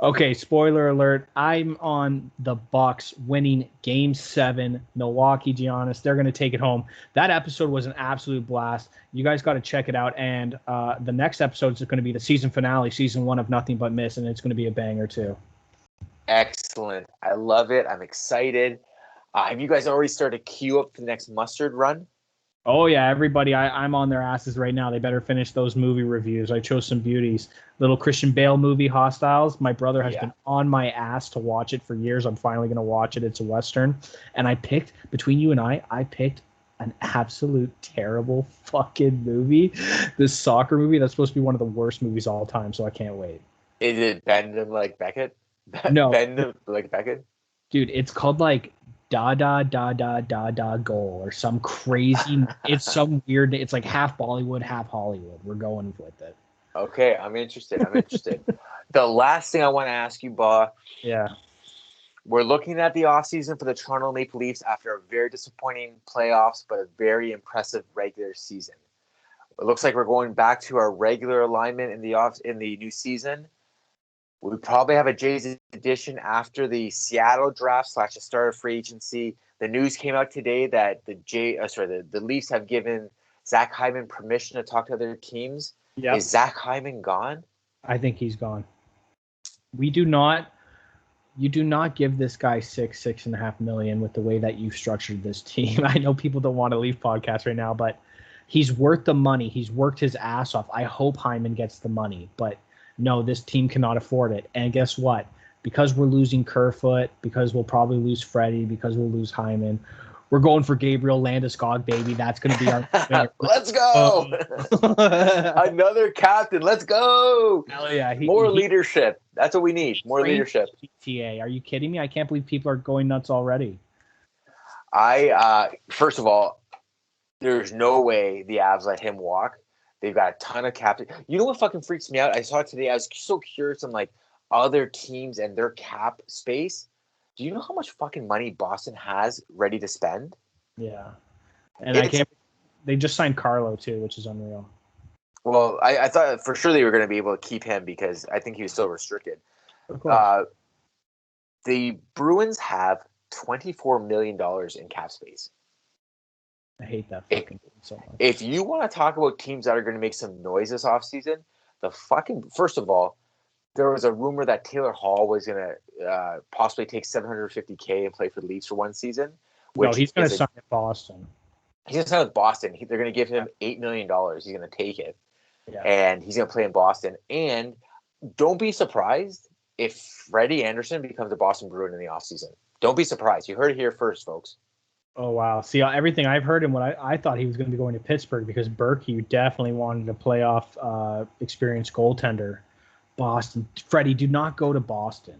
Okay, spoiler alert. I'm on the Bucks winning Game 7. Milwaukee, Giannis, they're going to take it home. That episode was an absolute blast. You guys got to check it out. And the next episode is going to be the season finale, season 1 of Nothing But Miss, and it's going to be a banger too.
Excellent. I love it. I'm excited. Have you guys already started to queue up for the next mustard run?
Oh, yeah, everybody. I'm on their asses right now. They better finish those movie reviews. I chose some beauties. Little Christian Bale movie, Hostiles. My brother has been on my ass to watch it for years. I'm finally going to watch it. It's a Western. And I picked, between you and I picked an absolute terrible fucking movie. This soccer movie that's supposed to be one of the worst movies of all time, so I can't wait.
Is it Bend Him Like Beckett?
No.
Bend Him Like Beckett?
Dude, it's called like Da Goal or some crazy. It's some weird. It's like half Bollywood, half Hollywood. We're going with it.
Okay, I'm interested. The last thing I want to ask you, Ba.
Yeah.
We're looking at the offseason for the Toronto Maple Leafs after a very disappointing playoffs, but a very impressive regular season. It looks like we're going back to our regular alignment in the new season. We probably have a Jays edition after the Seattle draft / the start of free agency. The news came out today that the Leafs have given Zach Hyman permission to talk to other teams. Yep. Is Zach Hyman gone?
I think he's gone. You do not give this guy $6.5 million with the way that you've structured this team. I know people don't want to leave podcasts right now, but he's worth the money. He's worked his ass off. I hope Hyman gets the money, but no, this team cannot afford it. And guess what? Because we're losing Kerfoot, because we'll probably lose Freddie, because we'll lose Hyman, we're going for Gabriel Landeskog, baby. That's going to be our
Let's go. Another captain. Let's go.
Hell yeah.
More leadership. That's what we need. More leadership.
PTA. Are you kidding me? I can't believe people are going nuts already.
First of all, there's no way the Avs let him walk. They've got a ton of captains. You know what fucking freaks me out? I saw it today. I was so curious on like other teams and their cap space. Do you know how much fucking money Boston has ready to spend?
Yeah. And they just signed Carlo too, which is unreal.
Well, I thought for sure they were going to be able to keep him because I think he was still restricted.
Of course.
The Bruins have $24 million in cap space.
I hate that fucking thing so much.
If you want to talk about teams that are going to make some noise this offseason, first of all, there was a rumor that Taylor Hall was going to possibly take $750K and play for the Leafs for one season.
No, he's going to sign at Boston.
He's going to sign with Boston. They're going to give him $8 million. He's going to take it.
Yeah.
And he's going to play in Boston. And don't be surprised if Freddie Anderson becomes a Boston Bruin in the offseason. Don't be surprised. You heard it here first, folks.
Oh, wow. See, everything I've heard and what I thought he was going to be going to Pittsburgh because Berkey definitely wanted a playoff experienced goaltender. Boston. Freddie, do not go to Boston.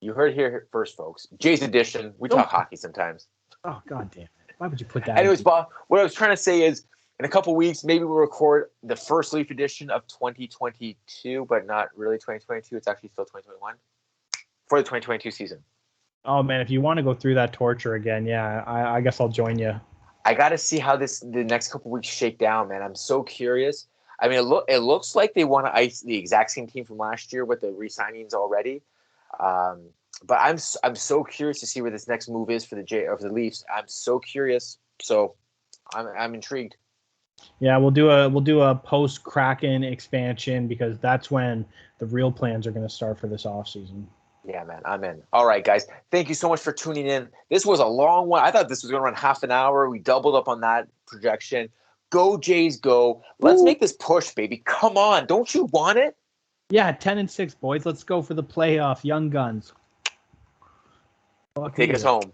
You heard it here first, folks. Jay's edition. We talk hockey sometimes.
Oh, God damn it. Why would you put that
Anyways, Bob, what I was trying to say is, In a couple weeks, maybe we'll record the first Leaf edition of 2022, but not really 2022. It's actually still 2021 for the 2022 season.
Oh man, if you want to go through that torture again, yeah, I guess I'll join you.
I got to see how the next couple weeks shake down, man. I'm so curious. I mean, it looks like they want to ice the exact same team from last year with the re-signings already. But I'm so curious to see where this next move is for the Leafs. I'm so curious. So I'm intrigued.
Yeah, we'll do a post Kraken expansion because that's when the real plans are going to start for this offseason.
Yeah, man, I'm in. All right, guys. Thank you so much for tuning in. This was a long one. I thought this was going to run half an hour. We doubled up on that projection. Go Jays, go. Let's make this push, baby. Come on. Don't you want it?
Yeah, 10-6, boys. Let's go for the playoff. Young Guns.
Take us home.